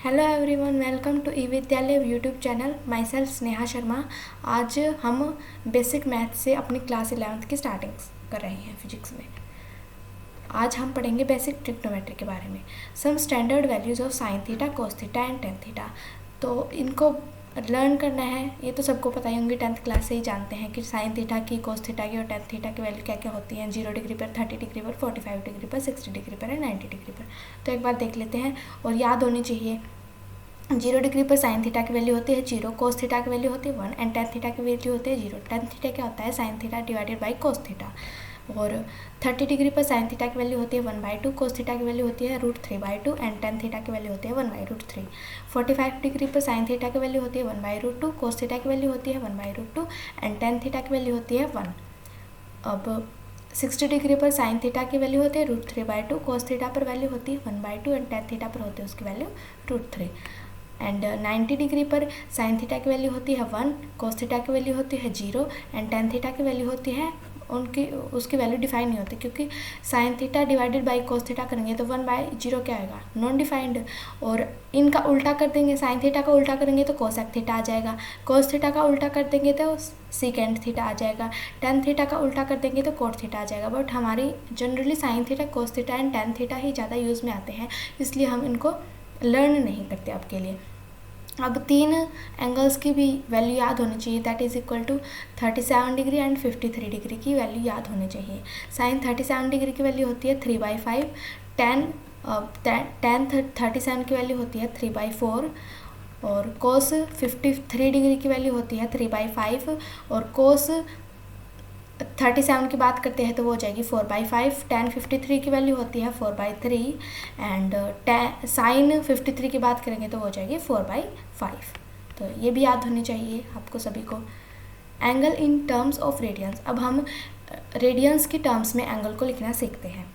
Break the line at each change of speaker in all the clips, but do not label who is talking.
Hello everyone, welcome to ई विद्यालय YouTube channel. My self Sneha Sharma. आज हम बेसिक मैथ से अपनी क्लास 11th की स्टार्टिंग कर रहे हैं फिजिक्स में। आज हम पढ़ेंगे बेसिक ट्रिग्नोमेट्री के बारे में। Some standard values of sine theta, cos theta and tan theta. तो इनको लर्न करना है। ये तो सबको पता ही होंगे, 10th क्लास से ही जानते हैं कि साइन थीटा की, कोस थीटा की और टेन थीटा की वैल्यू क्या क्या होती हैं। 0 डिग्री पर, 30 डिग्री पर, 45 डिग्री पर, 60 डिग्री पर और 90 डिग्री पर। तो एक बार देख लेते हैं और याद होनी चाहिए। 0 डिग्री पर साइन थीटा की वैल्यू होती है 0, कोस थीटा की वैल्यू होती है 1 एंड टेन थीटा की वैल्यू होती है 0। टेन थीटा क्या होता है? Sine theta divided by cos theta. और 30 डिग्री पर साइन थीटा की वैल्यू होती है 1/2, कोस थीटा की वैल्यू होती है √3/2 एंड टेन थीटा की वैल्यू होती है 1/√3। 45 डिग्री पर साइन थीटा की वैल्यू होती है 1/√2, कोस थीटा की वैल्यू होती है 1/√2 एंड टेन थीटा की वैल्यू होती है 1। अब 60 डिग्री पर साइन थीटा की वैल्यू होती है √3/2, कोस थीटा पर वैल्यू होती है 1/2 एंड टेन थीटा पर होती है उसकी वैल्यू √3। एंड 90 डिग्री पर साइन थीटा की वैल्यू होती है 1, कोस थीटा की वैल्यू होती है 0 एंड टेन थीटा की वैल्यू होती है उसकी वैल्यू डिफाइन नहीं होती, क्योंकि sine theta divided by cos theta करेंगे तो 1/0 क्या आएगा? Non defined. और इनका उल्टा कर देंगे, साइन थीटा का उल्टा करेंगे तो कोसेक थीटा आ जाएगा, कोस थीटा का उल्टा कर देंगे तो सीकेंड थीटा आ जाएगा, टेन थीटा का उल्टा कर देंगे तो कोट थीटा आ जाएगा। बट हमारी generally sine theta, cos theta and tan theta ही ज़्यादा यूज़ में आते हैं, इसलिए हम इनको लर्न नहीं करते आपके लिए। अब 3 एंगल्स की भी वैल्यू याद होनी चाहिए, that is equal to 37 degree and 53 degree की वैल्यू याद होनी चाहिए। साइन 37 डिग्री की वैल्यू होती है 3/5, टेन 37 की वैल्यू होती है 3/4 और कोस 53 डिग्री की वैल्यू होती है 3/5 और कोस 37 की बात करते हैं तो वो हो जाएगी 4/5। टेन 53 की वैल्यू होती है 4/3 एंड साइन 53 की बात करेंगे तो वो हो जाएगी 4/5। तो ये भी याद होनी चाहिए आपको सभी को। Angle in terms of radians. अब हम रेडियंस की टर्म्स में एंगल को लिखना सीखते हैं।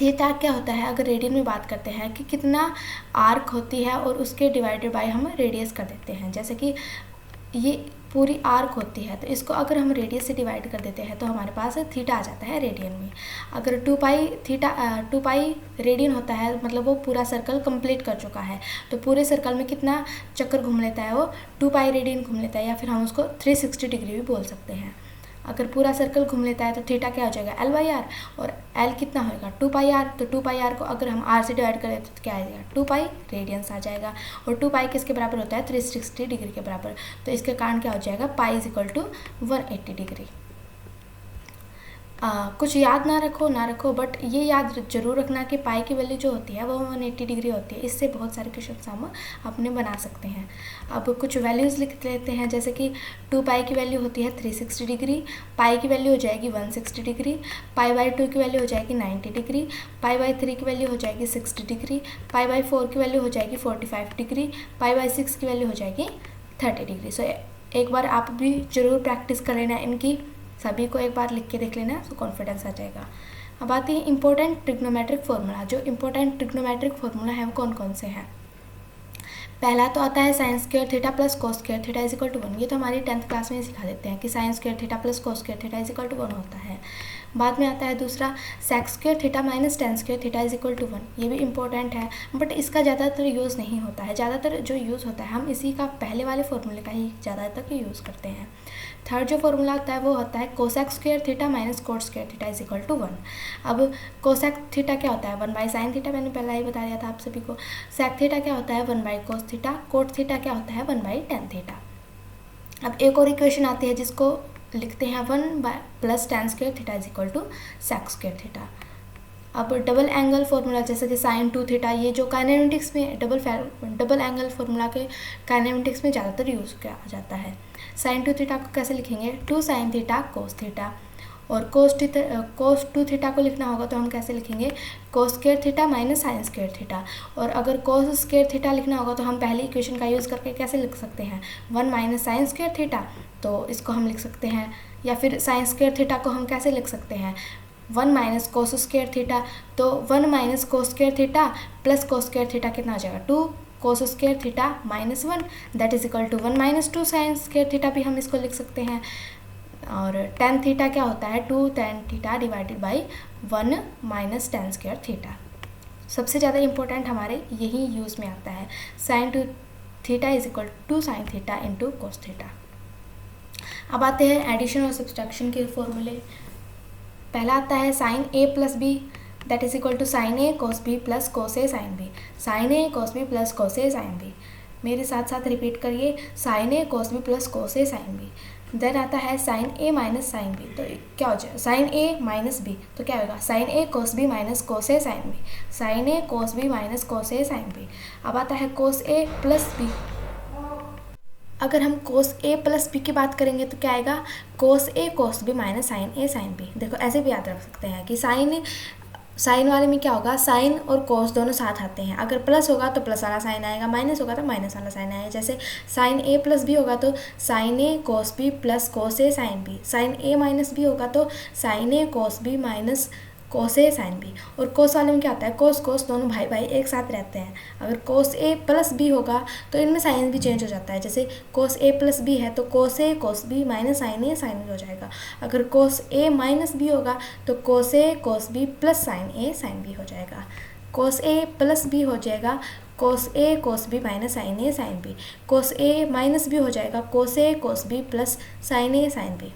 थीटा क्या होता है? अगर रेडियन में बात करते हैं कि कितना आर्क होती है और उसके डिवाइडेड बाय हम रेडियस कर देते हैं। जैसे कि ये पूरी आर्क होती है तो इसको अगर हम रेडियस से डिवाइड कर देते हैं तो हमारे पास थीटा आ जाता है रेडियन में। अगर 2 पाई रेडियन होता है, मतलब वो पूरा सर्कल कंप्लीट कर चुका है, तो पूरे सर्कल में कितना चक्कर घूम लेता है? वो 2 पाई रेडियन घूम लेता है, या फिर हम उसको 360 डिग्री भी बोल सकते हैं। अगर पूरा सर्कल घूम लेता है तो थीटा क्या हो जाएगा? L/r। और L कितना होएगा? 2πr। तो 2πr को अगर हम r से डिवाइड करें तो क्या आएगा? 2 पाई रेडियंस आ जाएगा। और 2 पाई किसके बराबर होता है? 360 डिग्री के बराबर। तो इसके कारण क्या हो जाएगा? Pi is equal to 180 degree. कुछ याद ना रखो, बट ये याद जरूर रखना कि पाई की वैल्यू जो होती है वो 180 डिग्री होती है। इससे बहुत सारे क्वेश्चन हम अपने बना सकते हैं। अब कुछ वैल्यूज़ लिख लेते हैं, जैसे कि 2 पाई की वैल्यू होती है 360 डिग्री, पाई की वैल्यू हो जाएगी 160 डिग्री, पाई/2 की वैल्यू हो जाएगी 90 डिग्री, पाई/3 की वैल्यू हो जाएगी 60 डिग्री, पाई/4 की वैल्यू हो जाएगी 45 डिग्री, पाई/6 की वैल्यू हो जाएगी 30 डिग्री। सो एक बार आप भी ज़रूर प्रैक्टिस कर लेना इनकी, सभी को एक बार लिख के देख लेना तो कॉन्फिडेंस आ जाएगा। अब आती है इंपॉर्टेंट ट्रिग्नोमेट्रिक फार्मूला। जो इंपॉर्टेंट ट्रिग्नोमेट्रिक फार्मूला है वो कौन कौन से हैं? पहला तो आता है sine square theta plus cos square theta is equal to 1। ये तो हमारी 10th क्लास में ही सिखा देते हैं कि sine square theta plus cos square theta is equal to 1 होता है। बाद में आता है दूसरा sec square theta minus tan square theta is equal to 1। ये भी इंपॉर्टेंट है, बट इसका ज़्यादातर यूज़ नहीं होता है। ज़्यादातर जो यूज़ होता है हम इसी का पहले वाले फॉर्मूले का ही ज़्यादातर यूज़ करते हैं। थर्ड जो फॉर्मूला होता है वो होता है cosec square theta minus cot square theta is equal to 1। अब कोसेक थीटा क्या होता है? 1/sin थीटा, मैंने पहला ही बता दिया था आप सभी को। सेक थीटा क्या होता है? 1/cos theta. कोट थीटा क्या होता है? 1/tan theta. अब एक और इक्वेशन आती है जिसको लिखते हैं 1/tan square theta is equal to sec square theta. अब डबल एंगल फार्मूला, जैसे कि साइन 2 थीटा, ये जो काइनेमेटिक्स में डबल एंगल फार्मूला के काइनेमेटिक्स में ज़्यादातर यूज़ किया जाता है। साइन 2 थीटा को कैसे लिखेंगे? 2 sin थीटा कोस थीटा। और कोस 2 थीटा को लिखना होगा तो हम कैसे लिखेंगे? कोस square theta minus sign square theta. और अगर कोस स्क्वायर थीटा लिखना होगा तो हम पहली इक्वेशन का यूज़ करके कैसे लिख सकते हैं? 1 माइनस साइन स्क्वायर थीटा, तो इसको हम लिख सकते हैं। या फिर साइन स्क्वायर थीटा को हम कैसे लिख सकते हैं? 1 माइनस कोस स्क्वायर थीटा। तो 1 minus cos square theta plus cos square theta कितना आ जाएगा? 2 cos square theta minus 1 that is equal to 1 minus 2 sine square theta भी हम इसको लिख सकते हैं। और टेन थीटा क्या होता है? 2 tan theta divided by 1 minus tan square theta. सबसे ज़्यादा इम्पोर्टेंट हमारे यही यूज़ में आता है। Sine two theta is equal to sine theta into cos theta. अब आते हैं एडिशन और सब्सट्रैक्शन के फॉर्मूले। पहला आता है sine A plus B that is equal to sine A cos B plus cos A sine B. Sine A cos B plus cos A sine B. मेरे साथ साथ रिपीट करिए, sine A cos B plus cos A sine B. Then आता है sine A minus sine B, तो क्या हो जाएगा, साइन ए माइनस बी, तो क्या होगा, sign A cos B minus cos A sine B. Sine A cos B minus cos A sine B. अब आता है कोस ए प्लस बी। अगर हम कोस ए प्लस बी की बात करेंगे तो क्या आएगा, कोस ए कोस बी माइनस साइन ए साइन बी। देखो ऐसे भी याद रख सकते हैं कि साइन वाले में क्या होगा, साइन और कोस दोनों साथ आते हैं। अगर प्लस होगा तो प्लस वाला साइन आएगा, माइनस होगा तो माइनस वाला साइन आएगा। जैसे साइन ए प्लस बी होगा तो sign A cos B plus cos A sine B. Sine A minus B होगा तो sign A cos B minus cos A sine B. और कोस वाले में क्या होता है, कोस कोस दोनों भाई भाई एक साथ रहते हैं। अगर कोस ए प्लस बी होगा तो इनमें साइन भी चेंज हो जाता है। जैसे कोस ए प्लस बी है तो कोस ए कोस बी माइनस साइन ए साइन बी हो जाएगा। अगर कोस ए माइनस बी होगा तो कोस ए कोस बी प्लस साइन ए साइन बी हो जाएगा। कोस ए प्लस बी हो जाएगा कोस ए कोस बी माइनस साइन ए साइन बी। कोस ए माइनस बी हो जाएगा कोस ए कोस बी प्लस साइन ए साइन बी।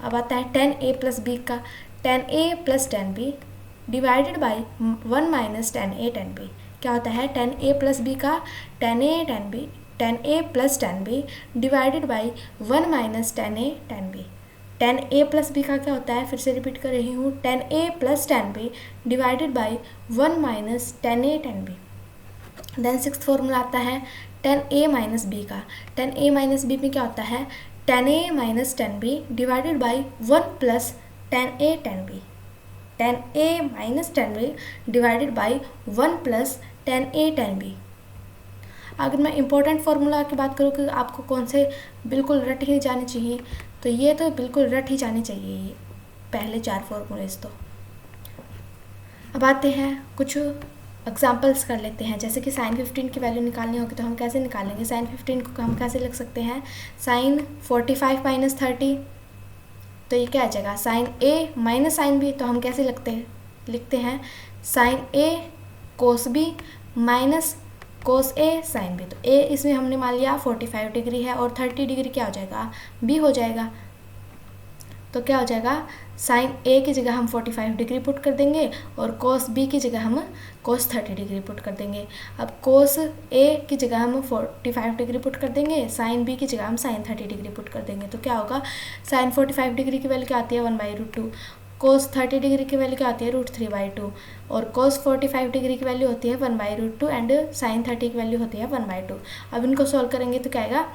अब आता है टेन ए प्लस बी का, tan A plus tan B divided by 1 minus tan A tan B. क्या होता है, टेन ए प्लस बी का tan A tan B, tan A plus tan B divided by 1 minus tan A tan B. Tan A plus B का क्या होता है, फिर से रिपीट कर रही हूँ, tan A plus tan B divided by 1 minus tan A tan B. Then sixth formula आता है टेन ए माइनस बी का। टेन ए माइनस बी में क्या होता है, tan A minus tan B divided by 1 plus tan A tan B. Tan A minus tan B divided by 1 plus tan A tan B. अगर मैं important formula की बात करूँ कि आपको कौन से बिल्कुल रट ही जाने चाहिए, तो ये तो बिल्कुल रट ही जाने चाहिए ये पहले 4 फार्मूलेस। तो अब आते हैं कुछ एग्जाम्पल्स कर लेते हैं। जैसे कि साइन 15 की वैल्यू निकालनी होगी तो हम कैसे निकालेंगे। साइन 15 को हम कैसे लिख सकते हैं, साइन 45 माइनस 30, तो ये क्या आ जाएगा, sign A minus sine B. तो हम कैसे लिखते हैं sign A cos B minus cos A sine B. तो ए इसमें हमने मान लिया 45 डिग्री है और 30 डिग्री क्या हो जाएगा, बी हो जाएगा। तो क्या हो जाएगा, साइन ए की जगह हम 45 डिग्री पुट कर देंगे और कोस बी की जगह हम कोस 30 डिग्री पुट कर देंगे। अब कोस ए की जगह हम 45 डिग्री पुट कर देंगे, साइन बी की जगह हम साइन 30 डिग्री पुट कर देंगे। तो क्या होगा, साइन 45 डिग्री की वैल्यू क्या आती है, 1/√2। कोस 30 डिग्री की वैल्यू क्या आती है, √3/2। और कोस 45 डिग्री की वैल्यू होती है 1/√2 एंड साइन 30 की वैल्यू होती है 1/2। अब इनको सॉल्व करेंगे तो क्या आएगा,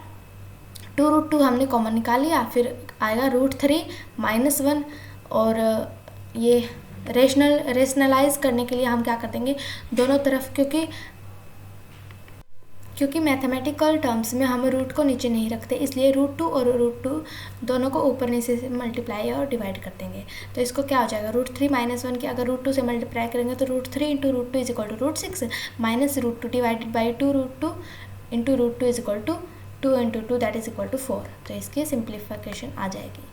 2√2 हमने कॉमन निकाल लिया, फिर आएगा √3 - 1। और ये रेशनलाइज करने के लिए हम क्या कर देंगे, दोनों तरफ, क्योंकि मैथमेटिकल टर्म्स में हम रूट को नीचे नहीं रखते, इसलिए √2 और √2 दोनों को ऊपर नीचे से मल्टीप्लाई और डिवाइड कर देंगे। तो इसको क्या हो जाएगा, √3 - 1 की अगर √2 से मल्टीप्लाई करेंगे तो √3 × √2 is equal to √6 minus √2 divided by 2√2 × √2 is equal to 2 × 2 that is equal to 4। तो इसकी सिंप्लीफिकेशन आ जाएगी।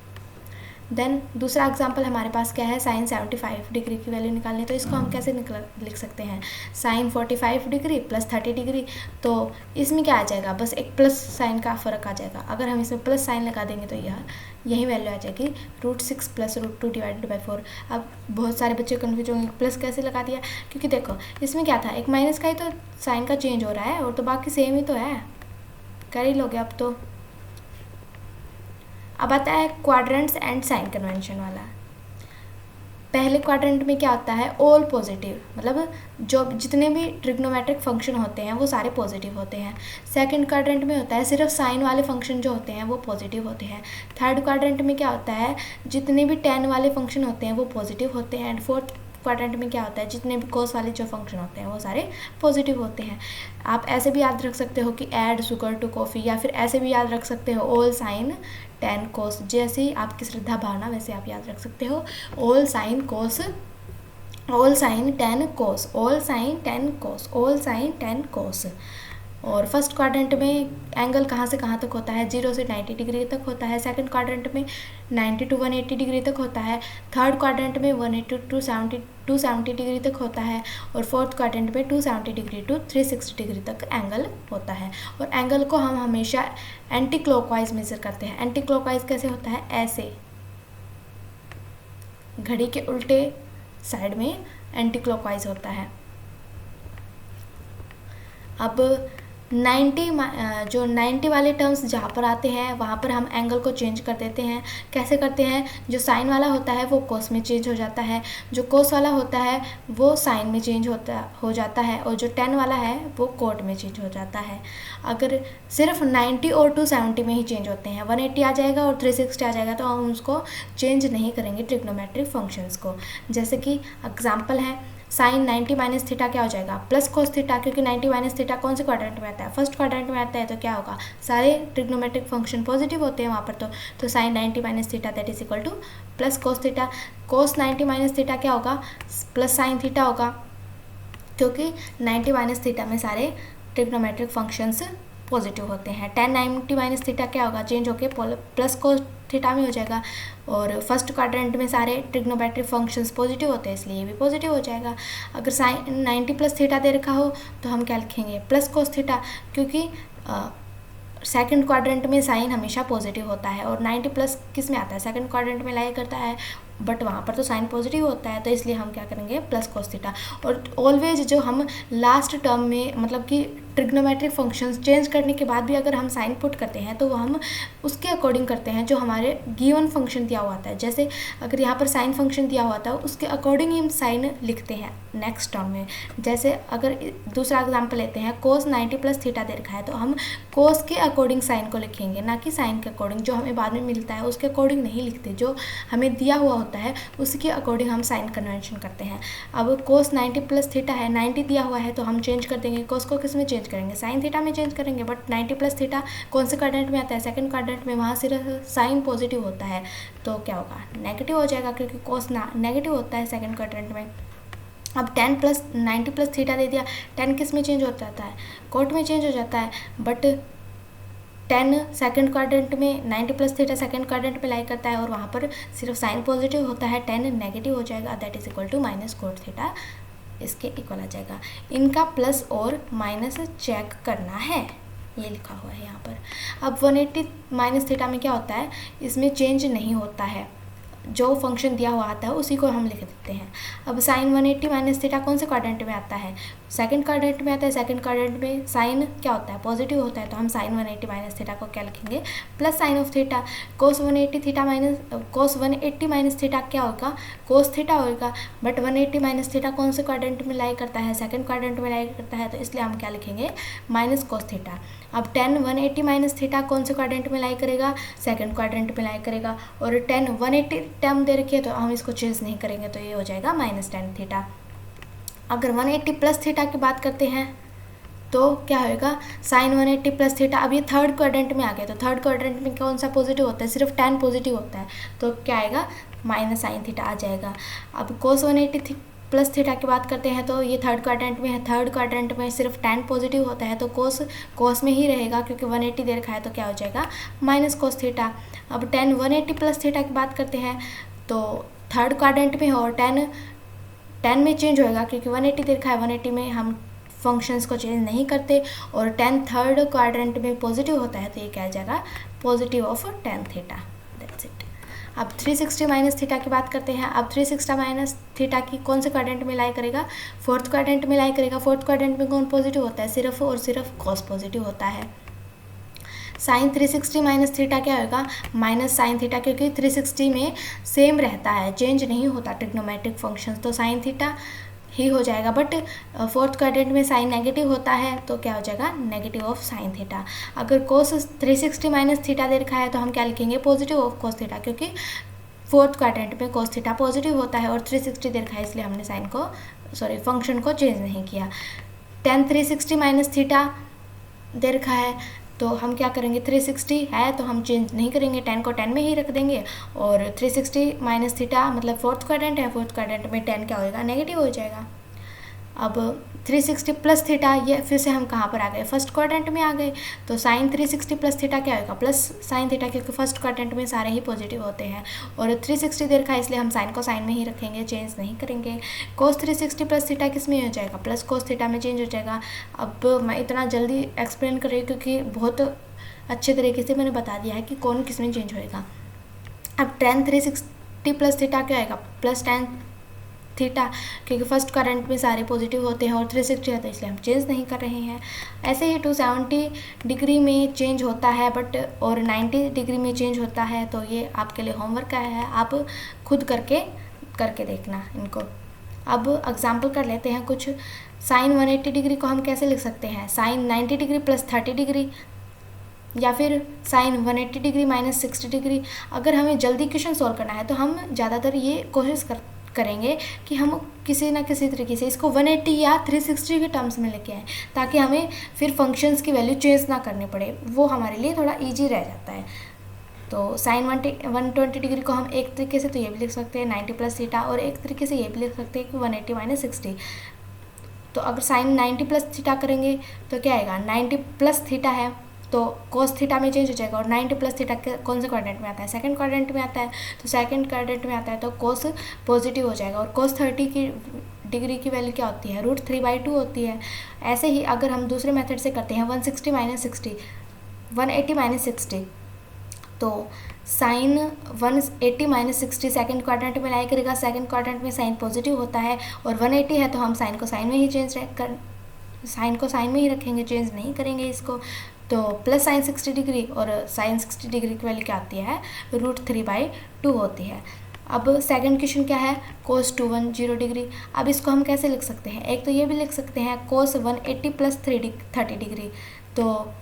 देन दूसरा एग्जांपल हमारे पास क्या है, साइन 75 डिग्री की वैल्यू निकालनी। तो इसको हम कैसे लिख सकते हैं, साइन 45 डिग्री प्लस 30 डिग्री। तो इसमें क्या आ जाएगा, बस एक प्लस साइन का फ़र्क आ जाएगा। अगर हम इसमें प्लस साइन लगा देंगे तो यही वैल्यू आ जाएगी, √6 + √2 डिवाइडेड बाई 4। अब बहुत सारे बच्चे कन्फ्यूज होंगे प्लस कैसे लगा दिया, क्योंकि देखो इसमें क्या था, एक माइनस का ही तो साइन का चेंज हो रहा है और तो बाकी सेम ही तो है, कर ही लोगे अब तो। अब आता है क्वाड्रेंट्स एंड साइन कन्वेंशन वाला। पहले क्वाड्रेंट में क्या होता है, ऑल पॉजिटिव, मतलब जो जितने भी ट्रिग्नोमेट्रिक फंक्शन होते हैं वो सारे पॉजिटिव होते हैं। सेकंड क्वाड्रेंट में होता है सिर्फ साइन वाले फंक्शन जो होते हैं वो पॉजिटिव होते हैं। थर्ड क्वाड्रेंट में क्या होता है, जितने भी टेन वाले फंक्शन होते हैं वो पॉजिटिव होते हैं। एंड फोर्थ क्वाड्रेंट में क्या होता है, जितने भी कोस वाले जो फंक्शन होते हैं वो सारे पॉजिटिव होते हैं। आप ऐसे भी याद रख सकते हो कि ऐड शुगर टू कॉफ़ी, या फिर ऐसे भी याद रख सकते हो ऑल साइन 10 कोस, जैसी आपकी श्रद्धा भावना वैसे आप याद रख सकते हो। ऑल साइन 10 कोस, ऑल साइन 10 कोस, ऑल साइन 10 कोस, ऑल साइन 10 कोस। और फर्स्ट क्वाड्रेंट में एंगल कहाँ से कहाँ तक होता है, 0 से 90 डिग्री तक होता है। सेकंड क्वाड्रेंट में 90 to 180 डिग्री तक होता है। थर्ड क्वाड्रेंट में 180 to 270 डिग्री तक होता है। और फोर्थ क्वाड्रेंट में 270 डिग्री to 360 डिग्री तक एंगल होता है। और एंगल को हम हमेशा एंटी क्लॉकवाइज मेजर करते हैं। एंटी क्लॉकवाइज कैसे होता है, ऐसे घड़ी के उल्टे साइड में एंटी क्लॉकवाइज होता है। अब 90 वाले टर्म्स जहाँ पर आते हैं वहाँ पर हम एंगल को चेंज कर देते हैं। कैसे करते हैं, जो साइन वाला होता है वो कोस में चेंज हो जाता है, जो कोस वाला होता है वो साइन में चेंज हो जाता है, और जो टेन वाला है वो कोट में चेंज हो जाता है। अगर सिर्फ 90 और 270 में ही चेंज होते हैं, 180 आ जाएगा और 360 आ जाएगा तो हम उसको चेंज नहीं करेंगे ट्रिग्नोमेट्रिक फंक्शंस को। जैसे कि एग्जाम्पल है, साइन 90 माइनस थीटा क्या हो जाएगा, प्लस कोस थीटा, क्योंकि 90 माइनस थीटा कौन से क्वाड्रेंट में आता है, फर्स्ट क्वाड्रेंट में आता है, तो क्या होगा, सारे ट्रिग्नोमेट्रिक फंक्शन पॉजिटिव होते हैं वहाँ पर। तो sine 90 minus theta that is equal to plus cos theta. Cos 90 minus theta क्या होगा, प्लस साइन थीटा होगा, क्योंकि 90 माइनस थीटा में सारे ट्रिग्नोमेट्रिक फंक्शंस पॉजिटिव होते हैं। 10 90 माइनस थीटा क्या होगा, चेंज होके प्लस कोस थीटा में हो जाएगा। और फर्स्ट क्वाड्रेंट में सारे ट्रिग्नोमेट्रिक फंक्शंस पॉजिटिव होते हैं, इसलिए ये भी पॉजिटिव हो जाएगा। अगर साइन 90 प्लस थीटा दे रखा हो तो हम क्या लिखेंगे, प्लस कोस थीटा, क्योंकि सेकंड क्वाड्रेंट में साइन हमेशा पॉजिटिव होता है। और 90 प्लस किस में आता है, सेकंड क्वाड्रेंट में लाई करता है, बट वहाँ पर तो साइन पॉजिटिव होता है, तो इसलिए हम क्या करेंगे, प्लस कोस थीटा। और ऑलवेज जो हम लास्ट टर्म में मतलब कि ट्रिग्नोमेट्रिक फंक्शंस चेंज करने के बाद भी अगर हम साइन पुट करते हैं तो वो हम उसके अकॉर्डिंग करते हैं जो हमारे गिवन फंक्शन दिया हुआ था। जैसे अगर यहाँ पर साइन फंक्शन दिया हुआ था उसके अकॉर्डिंग ही हम साइन लिखते हैं नेक्स्ट टर्म में। जैसे अगर दूसरा एग्जाम्पल लेते हैं, कोस 90 प्लस थीटा दे रखा है तो हम कोस के अकॉर्डिंग साइन को लिखेंगे, ना कि साइन के अकॉर्डिंग। जो हमें बाद में मिलता है उसके अकॉर्डिंग नहीं लिखते, जो हमें दिया हुआ होता है उसके अकॉर्डिंग हम साइन कन्वेंशन करते हैं। अब कोस 90 प्लस थीटा है, 90 दिया हुआ है तो हम चेंज कर देंगे, कोस को किस में चेंज करेंगे, साइन थीटा में चेंज करेंगे। बट 90 प्लस थीटा कौन से क्वाड्रेंट में आता है, सेकंड क्वाड्रेंट में, वहाँ सिर्फ साइन पॉजिटिव होता है, तो क्या होगा, नेगेटिव हो जाएगा, क्योंकि कोस नेगेटिव होता है सेकंड क्वाड्रेंट में। अब 10 प्लस 90 प्लस थीटा दे दिया, 10 किस में चेंज हो जाता है, कोट में चेंज हो जाता है। बट 10 सेकंड क्वाड्रेंट में, 90 प्लस थीटा सेकंड क्वाड्रेंट में लाई करता है और वहाँ पर सिर्फ साइन पॉजिटिव होता है, 10 नेगेटिव हो जाएगा, that is equal to minus cot theta, इसके इक्वल आ जाएगा। इनका प्लस और माइनस चेक करना है, ये लिखा हुआ है यहाँ पर। अब 180 माइनस थीटा में क्या होता है, इसमें चेंज नहीं होता है, जो फंक्शन दिया हुआ आता है उसी को हम लिख देते हैं। अब साइन 180 माइनस थीटा कौन से क्वाड्रेंट में आता है, सेकंड क्वाड्रेंट में आता है। सेकंड क्वाड्रेंट में साइन क्या होता है, पॉजिटिव होता है, तो हम साइन 180 माइनस थीटा को क्या लिखेंगे, plus sign of theta. Cos 180 minus theta क्या होगा, कोस थीटा होगा। बट 180 माइनस थीटा कौन से क्वाड्रेंट में लाई करता है, सेकंड क्वाड्रेंट में लाई करता है, तो इसलिए हम क्या लिखेंगे, माइनस कोस थीटा। अब 10 180 माइनस थीटा कौन से क्वाड्रेंट में लाई करेगा, सेकंड क्वाड्रेंट में लाई करेगा। और 10 180 टर्म दे रखी है तो हम इसको चेंज नहीं करेंगे, तो ये हो जाएगा माइनस 10 थीटा। अगर 180 प्लस थीटा की बात करते हैं तो क्या होएगा, साइन 180 प्लस थीटा। अब ये थर्ड क्वाड्रेंट में आ गया, तो थर्ड क्वाड्रेंट में कौन सा पॉजिटिव होता है, सिर्फ 10 पॉजिटिव होता है, तो क्या आएगा, माइनस साइन थीटा आ जाएगा। अब कोस 180 प्लस थीटा की बात करते हैं तो ये थर्ड क्वाड्रेंट में है, थर्ड क्वाड्रेंट में सिर्फ 10 पॉजिटिव होता है, तो कोस में ही रहेगा, क्योंकि 180 दे रखा है, तो क्या हो जाएगा, माइनस कोस थीटा। अब 10 180 प्लस थीटा की बात करते हैं तो थर्ड क्वाड्रेंट में है और 10 में चेंज होएगा, क्योंकि 180 दे रखा है, 180 में हम फंक्शंस को चेंज नहीं करते। और 10 थर्ड क्वाड्रेंट में पॉजिटिव होता है, तो ये क्या आ जाएगा, positive of 10 theta, that's it. अब 360 माइनस थीटा की बात करते हैं। अब 360 माइनस थीटा की कौन से क्वाड्रेंट में लाई करेगा, फोर्थ क्वाड्रेंट में लाई करेगा। फोर्थ क्वाड्रेंट में कौन पॉजिटिव होता है, सिर्फ और सिर्फ कॉस पॉजिटिव होता है। साइन 360 माइनस थीटा क्या होगा, माइनस साइन थीटा, क्योंकि 360 में सेम रहता है, चेंज नहीं होता ट्रिग्नोमेट्रिक फंक्शन, तो साइन थीटा ही हो जाएगा। बट फोर्थ क्वाड्रेंट में साइन नेगेटिव होता है, तो क्या हो जाएगा, नेगेटिव ऑफ साइन थीटा। अगर कोस 360 माइनस थीटा दे रखा है तो हम क्या लिखेंगे, पॉजिटिव ऑफ कोस थीटा, क्योंकि फोर्थ क्वाड्रेंट में कोस थीटा पॉजिटिव होता है और 360 दे रखा है, इसलिए हमने फंक्शन को चेंज नहीं किया। 10 360 माइनस थीटा दे रखा है तो हम क्या करेंगे, 360 है तो हम चेंज नहीं करेंगे, 10 को 10 में ही रख देंगे। और 360 माइनस थीटा मतलब फोर्थ क्वाड्रेंट है, फोर्थ क्वाड्रेंट में 10 क्या होएगा, नेगेटिव हो जाएगा। अब 360 प्लस थीटा, ये फिर से हम कहाँ पर आ गए, फर्स्ट क्वाड्रेंट में आ गए। तो साइन 360 प्लस थीटा क्या होगा, प्लस साइन थीटा, क्योंकि फर्स्ट क्वाड्रेंट में सारे ही पॉजिटिव होते हैं और 360 देर का, इसलिए हम साइन को साइन में ही रखेंगे, चेंज नहीं करेंगे। कोस 360 प्लस थीटा किस में हो जाएगा, प्लस कोस थीटा में चेंज हो जाएगा। अब मैं इतना जल्दी एक्सप्लेन कर रही हूँ क्योंकि बहुत अच्छे तरीके से मैंने बता दिया है कि कौन किस में चेंज होएगा। अब tan 360 प्लस थीटा क्या आएगा, प्लस tan थीटा, क्योंकि फर्स्ट करंट में सारे पॉजिटिव होते हैं और 360 है तो इसलिए हम चेंज नहीं कर रहे हैं। ऐसे ही 270 डिग्री में चेंज होता है बट, और 90 डिग्री में चेंज होता है। तो ये आपके लिए होमवर्क का है, आप खुद करके देखना इनको। अब एग्जाम्पल कर लेते हैं कुछ। साइन 180 डिग्री को हम कैसे लिख सकते हैं, साइन 90 डिग्री प्लस 30 डिग्री, या फिर साइन 180 डिग्री माइनस 60 डिग्री। अगर हमें जल्दी क्वेश्चन सॉल्व करना है तो हम ज़्यादातर ये कोशिश करेंगे कि हम किसी ना किसी तरीके से इसको 180 या 360 के टर्म्स में लेके आएँ, ताकि हमें फिर फंक्शंस की वैल्यू चेंज ना करनी पड़े, वो हमारे लिए थोड़ा ईजी रह जाता है। तो साइन 120 डिग्री को हम एक तरीके से तो ये भी लिख सकते हैं 90 प्लस थीटा, और एक तरीके से ये भी लिख सकते हैं कि 180 माइनस 60। तो अगर साइन 90 प्लस थीटा करेंगे तो क्या आएगा, 90 प्लस थीटा है तो कोस थीटा में चेंज हो जाएगा, और 90 प्लस थीटा कौन से क्वाड्रेंट में आता है, सेकंड क्वाड्रेंट में आता है। तो सेकंड क्वाड्रेंट में आता है तो कोस पॉजिटिव हो जाएगा, और कोस 30 की डिग्री की वैल्यू क्या होती है, √3/2 होती है। ऐसे ही अगर हम दूसरे मेथड से करते हैं 180 माइनस 60, 180 माइनस 60, तो साइन 180 माइनस 60 सेकेंड क्वाड्रेंट में लाई करेगा, सेकेंड क्वाड्रेंट में साइन पॉजिटिव होता है, और 180 है तो हम साइन को साइन में ही रखेंगे, चेंज नहीं करेंगे इसको। तो प्लस साइन 60 डिग्री, और साइन 60 डिग्री की वैल्यू क्या आती है, √3/2 होती है। अब सेकंड क्वेश्चन क्या है, कोस 210 डिग्री। अब इसको हम कैसे लिख सकते हैं, एक तो ये भी लिख सकते हैं कोस 180 प्लस 30 डिग्री। तो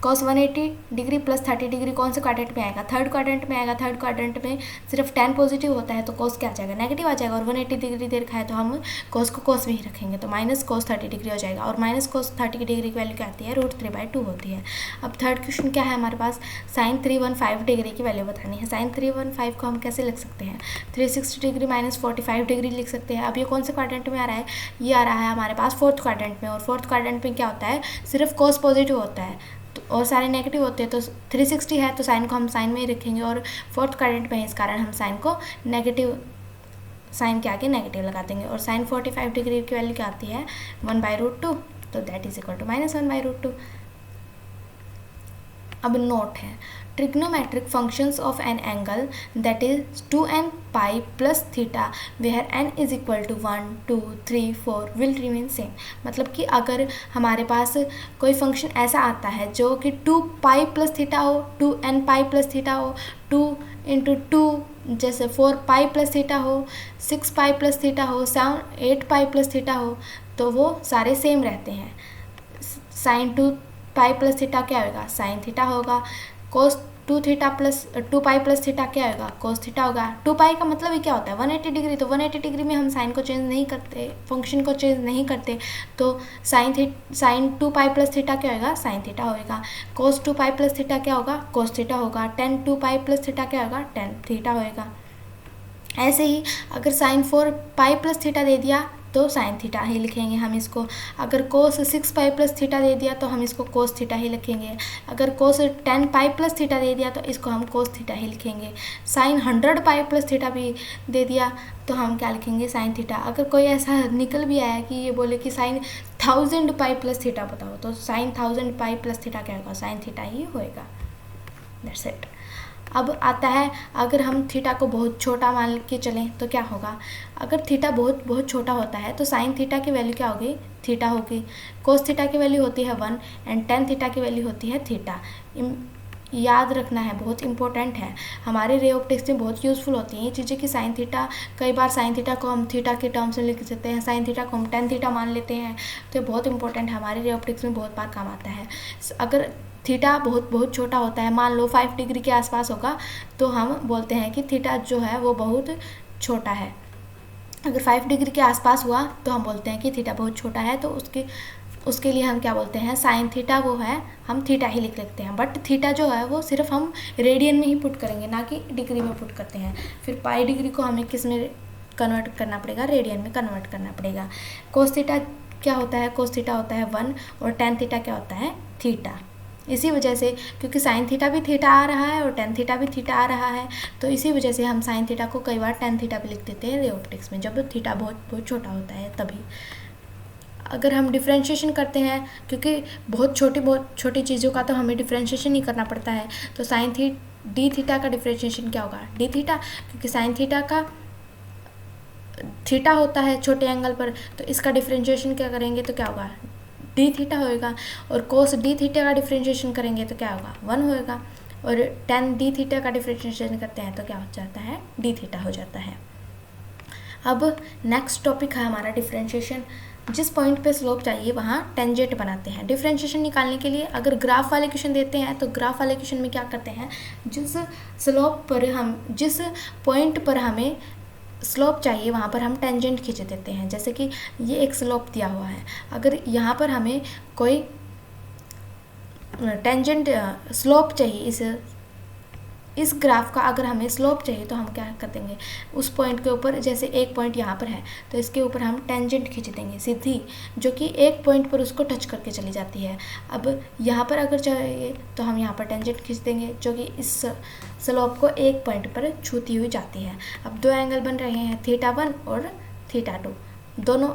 कोस 180 डिग्री प्लस 30 डिग्री कौन से क्वाड्रेंट में आएगा, थर्ड क्वाड्रेंट में आएगा। थर्ड क्वाड्रेंट में सिर्फ tan पॉजिटिव होता है तो कोस क्या आ जाएगा, नेगेटिव आ जाएगा, और 180 डिग्री दे रखा है तो हम कोस को कोस में ही रखेंगे, तो माइनस कोस 30 डिग्री हो जाएगा, और माइनस कोस 30 डिग्री की वैल्यू क्या आती है, √3/2 होती है। अब थर्ड क्वेश्चन क्या है हमारे पास, साइन 315 डिग्री की वैल्यू बतानी है। साइन 315 को हम कैसे लिख सकते हैं, 360 डिग्री माइनस 45 डिग्री लिख सकते हैं। अब ये कौन से क्वाड्रेंट में आ रहा है, ये आ रहा है हमारे पास फोर्थ क्वाड्रेंट में, और फोर्थ क्वाड्रेंट में क्या होता है, सिर्फ कोस पॉजिटिव होता है और सारे नेगेटिव होते हैं। तो 360 है तो साइन को हम साइन में ही रखेंगे, और फोर्थ क्वाड्रेंट में है इस कारण हम साइन को नेगेटिव, साइन के आगे नेगेटिव लगा देंगे। और साइन 45 डिग्री की वैल्यू क्या आती है, 1/√2, तो दैट इज इक्वल टू -1/√2। अब नोट है, trigonometric functions of an angle that is 2n pi plus theta where n is equal to 1, 2, 3, 4 will remain same। मतलब कि अगर हमारे पास कोई फंक्शन ऐसा आता है जो कि 2 पाई प्लस थीटा हो, 2n पाई प्लस थीटा हो, 2 × 2 जैसे 4 पाई प्लस थीटा हो, 6 पाई प्लस थीटा हो, 8 पाई प्लस थीटा हो, तो वो सारे सेम रहते हैं। साइन 2 पाई प्लस थीटा क्या होगा, साइन थीटा होगा। कोस 2 पाई प्लस थीटा क्या होगा, कोस थीटा होगा। 2 पाई का मतलब ही क्या होता है, 180 डिग्री। तो 180 डिग्री में हम साइन को चेंज नहीं करते, फंक्शन को चेंज नहीं करते, तो साइन 2 पाई प्लस थीटा क्या होगा, साइन थीटा होगा। कोस 2 पाई प्लस थीटा क्या होगा, कोस थीटा होगा। tan 2 पाई प्लस थीटा क्या होगा, tan थीटा होगा। ऐसे ही अगर साइन 4 पाई प्लस थीटा दे दिया तो साइन थीटा ही लिखेंगे हम इसको। अगर कोस 6 पाई प्लस थीटा दे दिया तो हम इसको कोस थीटा ही लिखेंगे। अगर कोस 10 पाई प्लस थीटा दे दिया तो इसको हम कोस थीटा ही लिखेंगे। साइन 100 पाई प्लस थीटा भी दे दिया तो हम क्या लिखेंगे, साइन थीटा। अगर कोई ऐसा निकल भी आया कि ये बोले कि साइन 1000 पाई प्लस थीटा बताओ, तो साइन 1000 पाई प्लस थीटा क्या होगा, साइन थीटा ही होएगा। That's it. अब आता है, अगर हम थीटा को बहुत छोटा मान के चलें तो क्या होगा। अगर थीटा बहुत बहुत छोटा होता है तो साइन थीटा की वैल्यू क्या होगी, थीटा होगी। कोस थीटा की वैल्यू होती है 1 एंड tan थीटा की वैल्यू होती है थीटा। याद रखना है, बहुत इंपॉर्टेंट है, हमारे रे ऑप्टिक्स में बहुत यूज़फुल होती हैं ये चीज़ें कि साइन थीटा, कई बार साइन थीटा को हम थीटा के टर्म्स में लिख सकते हैं, साइन थीटा को हम tan थीटा मान लेते हैं। तो ये बहुत इंपॉर्टेंट है, हमारे रे ऑप्टिक्स में बहुत बार काम आता है। अगर थीटा बहुत बहुत छोटा होता है, मान लो 5 डिग्री के आसपास होगा, तो हम बोलते हैं कि थीटा जो है वो बहुत छोटा है। अगर 5 डिग्री के आसपास हुआ तो हम बोलते हैं कि थीटा बहुत छोटा है, तो उसके लिए हम क्या बोलते हैं, साइन थीटा वो है, हम थीटा ही लिख लेते हैं। बट थीटा जो है वो सिर्फ हम रेडियन में ही पुट करेंगे, ना कि डिग्री में पुट करते हैं। फिर पाई डिग्री को हमें किस में कन्वर्ट करना पड़ेगा, रेडियन में कन्वर्ट करना पड़ेगा। कोस थीटा क्या होता है, कोस थीटा होता है 1 और टेन थीटा क्या होता है, थीटा। इसी वजह से क्योंकि साइन थीटा भी थीटा आ रहा है और टेन थीटा भी थीटा आ रहा है, तो इसी वजह से हम साइन थीटा को कई बार टेन थीटा भी लिख देते हैं रे ऑप्टिक्स में, जब थीटा बहुत बहुत छोटा होता है तभी। अगर हम डिफ्रेंशिएशन करते हैं, क्योंकि बहुत छोटी चीज़ों का तो हमें डिफ्रेंशिएशन ही करना पड़ता है, तो साइन डी थीटा का डिफ्रेंशिएशन क्या होगा, डी थीटा, क्योंकि साइन थीटा का थीटा होता है छोटे एंगल पर, तो इसका डिफ्रेंशिएशन क्या करेंगे तो क्या होगा, डी थीटा होएगा। और कोस डी थीटा का डिफ्रेंशिएशन करेंगे तो क्या होगा, 1 होएगा। और टेन डी थीटा का डिफ्रेंशिएशन करते हैं तो क्या हो जाता है, डी थीटा हो जाता है। अब नेक्स्ट टॉपिक है हमारा डिफ्रेंशिएशन। जिस पॉइंट पे स्लोप चाहिए वहाँ टेंजेंट बनाते हैं। डिफ्रेंशिएशन निकालने के लिए अगर ग्राफ वाले क्वेश्चन देते हैं तो ग्राफ वाले क्वेश्चन में क्या करते हैं, जिस स्लोप पर जिस पॉइंट पर हमें स्लोप चाहिए वहाँ पर हम टेंजेंट खींच देते हैं। जैसे कि ये एक स्लोप दिया हुआ है, अगर यहाँ पर हमें कोई टेंजेंट स्लोप चाहिए, इस ग्राफ का अगर हमें स्लोप चाहिए तो हम क्या कर देंगे, उस पॉइंट के ऊपर, जैसे एक पॉइंट यहाँ पर है तो इसके ऊपर हम टेंजेंट खींच देंगे सीधी, जो कि एक पॉइंट पर उसको टच करके चली जाती है। अब यहाँ पर अगर चाहिए तो हम यहाँ पर टेंजेंट खींच देंगे जो कि इस स्लोप को एक पॉइंट पर छूती हुई जाती है। अब दो एंगल बन रहे हैं थीटा 1 और थीटा 2, दोनों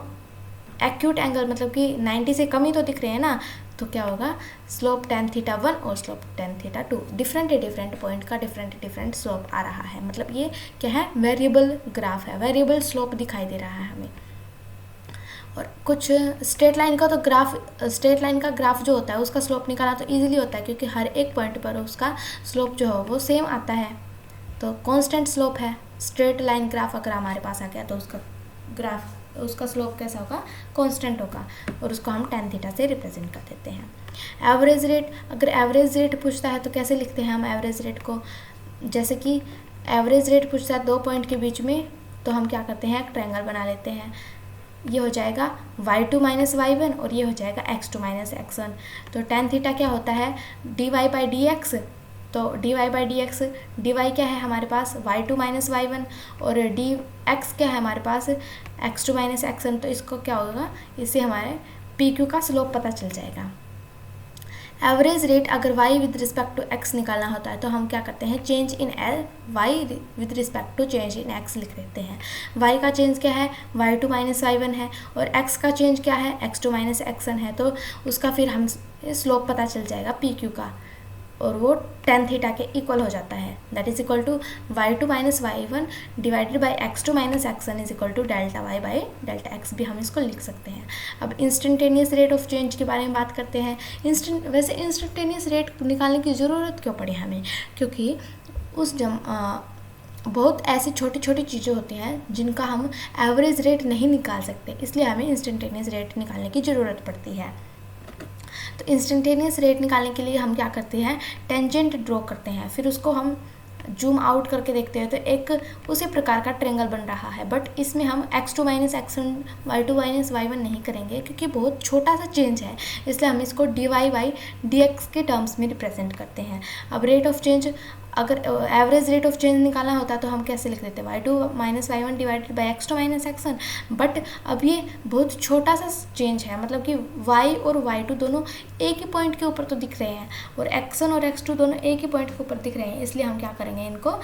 एक्यूट एंगल, मतलब कि 90 से कम ही तो दिख रहे हैं ना, तो क्या होगा, स्लोप टेन थीटा 1 और slope tan theta 2, different point का डिफरेंट स्लोप आ रहा है। मतलब ये क्या है, वेरिएबल ग्राफ है, वेरिएबल स्लोप दिखाई दे रहा है हमें। और कुछ स्ट्रेट लाइन का तो स्ट्रेट लाइन का ग्राफ जो होता है उसका स्लोप निकालना तो ईजिली होता है, क्योंकि हर एक पॉइंट पर उसका स्लोप जो है वो सेम आता है, तो कांस्टेंट स्लोप है। स्ट्रेट लाइन ग्राफ अगर हमारे पास आ गया तो उसका स्लोप कैसा होगा, कांस्टेंट होगा, और उसको हम टेन थीटा से रिप्रेजेंट कर देते हैं। एवरेज रेट, अगर एवरेज रेट पूछता है तो कैसे लिखते हैं हम एवरेज रेट को, जैसे कि एवरेज रेट पूछता है दो पॉइंट के बीच में, तो हम क्या करते हैं, एक ट्रायंगल बना लेते हैं। ये हो जाएगा y2 माइनस y1 और ये हो जाएगा x2 माइनस x1। तो टेन थीटा क्या होता है, dy बाई डी एक्स, तो dy by d x, dy क्या है हमारे पास y2 माइनस y1 और dx क्या है हमारे पास x2 माइनस x1। तो इसको क्या होगा, इससे हमारे pq का स्लोप पता चल जाएगा। एवरेज रेट अगर y with respect to x निकालना होता है तो हम क्या करते हैं, change in y with respect to change in x लिख देते हैं। y का चेंज क्या है, y2 माइनस y1 है, और x का चेंज क्या है, x2 माइनस x1 है। तो उसका फिर हम स्लोप पता चल जाएगा pq का, और वो टेन थीटा के इक्वल हो जाता है। That is equal to y2 minus y1 divided by x2 minus x1 is equal to delta y by delta x भी हम इसको लिख सकते हैं। अब इंस्टेंटेनियस रेट ऑफ चेंज के बारे में बात करते हैं। वैसे इंस्टेंटेनियस रेट निकालने की ज़रूरत क्यों पड़ी हमें, क्योंकि बहुत ऐसी छोटी छोटी चीज़ें होती हैं जिनका हम एवरेज रेट नहीं निकाल सकते, इसलिए हमें इंस्टेंटेनियस रेट निकालने की ज़रूरत पड़ती है। तो इंस्टेंटेनियस रेट निकालने के लिए हम क्या करते हैं, टेंजेंट ड्रॉ करते हैं, फिर उसको हम जूम आउट करके देखते हैं तो एक उसी प्रकार का ट्रायंगल बन रहा है। बट इसमें हम x2 minus x1 y2 minus y1 नहीं करेंगे, क्योंकि बहुत छोटा सा चेंज है, इसलिए हम इसको dy बाई dx के टर्म्स में रिप्रेजेंट करते हैं। अब रेट ऑफ चेंज, अगर एवरेज रेट ऑफ चेंज निकालना होता है तो हम कैसे लिख देते हैं, y2 minus y1 divided by x2 minus x1। But अब ये बहुत छोटा सा चेंज है, मतलब कि y और y2 दोनों एक ही पॉइंट के ऊपर तो दिख रहे हैं, और x1 और x2 दोनों एक ही पॉइंट के ऊपर दिख रहे हैं, इसलिए हम क्या करेंगे, इनको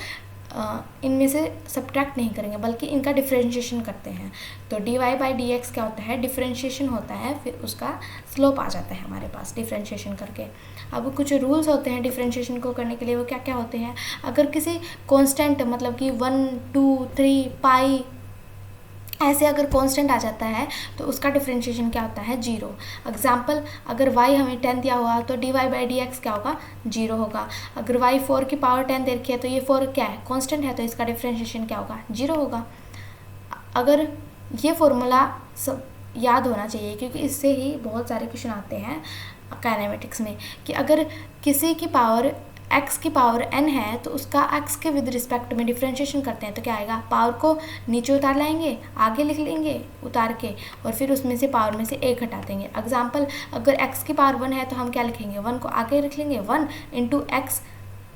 इनमें से सब्ट्रैक्ट नहीं करेंगे बल्कि इनका डिफरेंशिएशन करते हैं। तो dy बाई डी एक्स क्या होता है, डिफरेंशिएशन होता है, फिर उसका स्लोप आ जाता है हमारे पास डिफरेंशिएशन करके। अब कुछ रूल्स होते हैं डिफरेंशिएशन को करने के लिए, वो क्या क्या होते हैं, अगर किसी कांस्टेंट मतलब कि 1 2 3 पाई ऐसे अगर कांस्टेंट आ जाता है तो उसका डिफरेंशिएशन क्या होता है, 0। एग्जाम्पल, अगर y हमें 10 दिया हुआ तो dy बाई डी एक्स क्या होगा, 0 होगा। अगर y 4 की पावर 10 दे रखी है तो ये 4 क्या है, कांस्टेंट है, तो इसका डिफरेंशिएशन क्या होगा, 0 होगा। अगर ये फॉर्मूला सब याद होना चाहिए, क्योंकि इससे ही बहुत सारे क्वेश्चन आते हैं काइनेमेटिक्स में, कि अगर किसी की पावर x की पावर n है तो उसका x के विद रिस्पेक्ट में डिफरेंशिएशन करते हैं तो क्या आएगा, पावर को नीचे उतार लाएंगे, आगे लिख लेंगे उतार के, और फिर उसमें से पावर में से 1 हटा देंगे। एग्जाम्पल, अगर x की पावर 1 है तो हम क्या लिखेंगे, 1 को आगे रख लेंगे, 1 इंटू एक्स